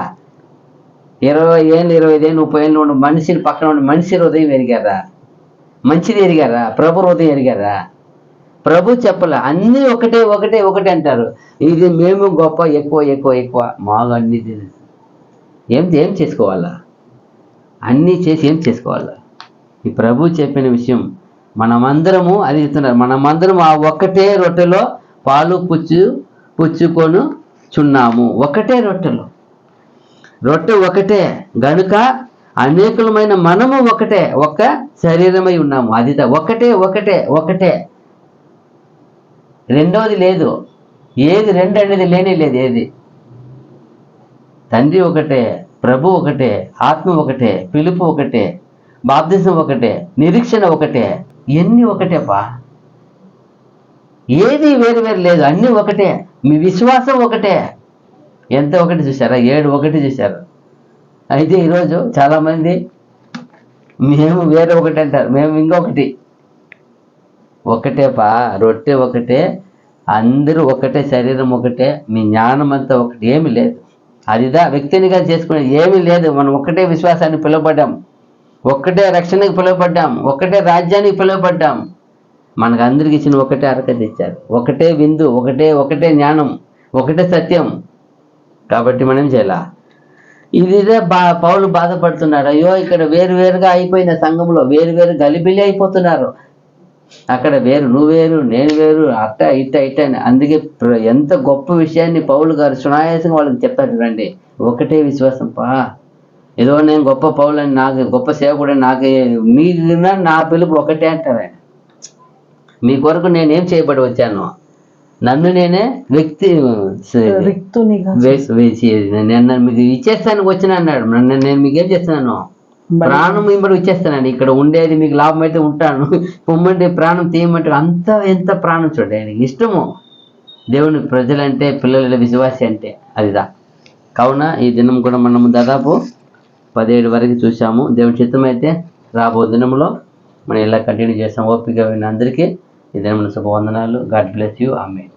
A: 20 ఏళ్ళు, 25 ఏళ్ళు, 30 ఏళ్ళు ఉన్న మనిషిని పక్కన ఉన్న మనిషి హృదయం ఎరిగారా? మంచిది ఎరిగారా? ప్రభు హృదయం ఎరిగారా? ప్రభు చెప్పలే. అన్నీ ఒకటే అంటారు. ఇది మేము గొప్ప, ఎక్కువ మాకు అన్నీ తెలుసు. ఏం చేసుకోవాలా? అన్నీ చేసి ఏం చేసుకోవాలా? ఈ ప్రభు చెప్పిన విషయం మనమందరము అది చెప్తున్నారు. మనమందరం ఆ ఒక్కటే రొట్టెలో పాలు పుచ్చుకొని చున్నాము. ఒకటే రొట్టెలో, రొట్టె ఒకటే గనుక అనేకులమైన మనము ఒకటే, ఒక్క శరీరమై ఉన్నాము. అది ఒకటే. రెండవది లేదు. ఏది రెండు అనేది లేనే లేదు. ఏది? తండ్రి ఒకటే, ప్రభు ఒకటే, ఆత్మ ఒకటే, పిలుపు ఒకటే, బాప్తిసం ఒకటే, నిరీక్షణ ఒకటే. ఎన్ని ఒకటేపా. ఏది వేరు లేదు. అన్నీ ఒకటే. మీ విశ్వాసం ఒకటే. ఎంత ఒకటి చూసారా? 7 ఒకటి చూశారు. అయితే ఈరోజు చాలామంది మేము వేరే ఒకటి అంటారు, మేము ఇంకొకటి. ఒకటేపా, రొట్టె ఒకటే, అందరూ ఒకటే, శరీరం ఒకటే, మీ జ్ఞానం అంతా ఒకటి, ఏమి లేదు. అదిదా వ్యక్తినిగా చేసుకునే ఏమీ లేదు. మనం ఒకటే విశ్వాసాన్ని పిలువబడ్డాం, ఒక్కటే రక్షణకి పిలువబడ్డాం, ఒక్కటే రాజ్యానికి పిలువబడ్డాం. మనకు అందరికి ఇచ్చిన ఒకటే అర్హత ఇచ్చారు, ఒకటే విందు, ఒకటే జ్ఞానం, ఒకటే సత్యం. కాబట్టి మనం చేయాల. ఇదే పౌలు బాధపడుతున్నాడు. అయ్యో ఇక్కడ వేరుగా అయిపోయిన సంఘంలో వేరు గలిబిలి అయిపోతున్నారు. అక్కడ వేరు, నువ్వు వేరు, నేను వేరు, అట్ట ఇట్ట అని. అందుకే ఎంత గొప్ప విషయాన్ని పౌలు గారు సునాయాసంగా వాళ్ళకి చెప్పారు. రండి, ఒకటే విశ్వాసం పా. ఏదో నేను గొప్ప పౌలని, నాకు గొప్ప సేవకుడని, నాకు మీరు నా పిలుపు ఒకటే అంటారు ఆయన. మీ కొరకు నేనేం చేయబడి వచ్చాను, నన్ను నేనే నేను మీకు ఇచ్చేస్తానికి వచ్చిన అన్నాడు. నేను మీకేం చేస్తున్నాను, ప్రాణం ఇంబడి ఇచ్చేస్తానండి. ఇక్కడ ఉండేది మీకు లాభం అయితే ఉంటాను, పొమ్మంటే ప్రాణం తీయమంటే ఎంత ప్రాణం చూడండి. ఆయనకి ఇష్టము దేవుని ప్రజలంటే, పిల్లల విశ్వాసి అంటే అదిదా. కావున ఈ దినం కూడా మనము దాదాపు 17 వరకు చూసాము. దేవుని చిత్తం అయితే రాబో దినంలో మనం ఇలా కంటిన్యూ చేస్తాం. ఓపిక విన్న అందరికీ ఈ దినం శుభవందనాలు. God bless you. ఆమేన్.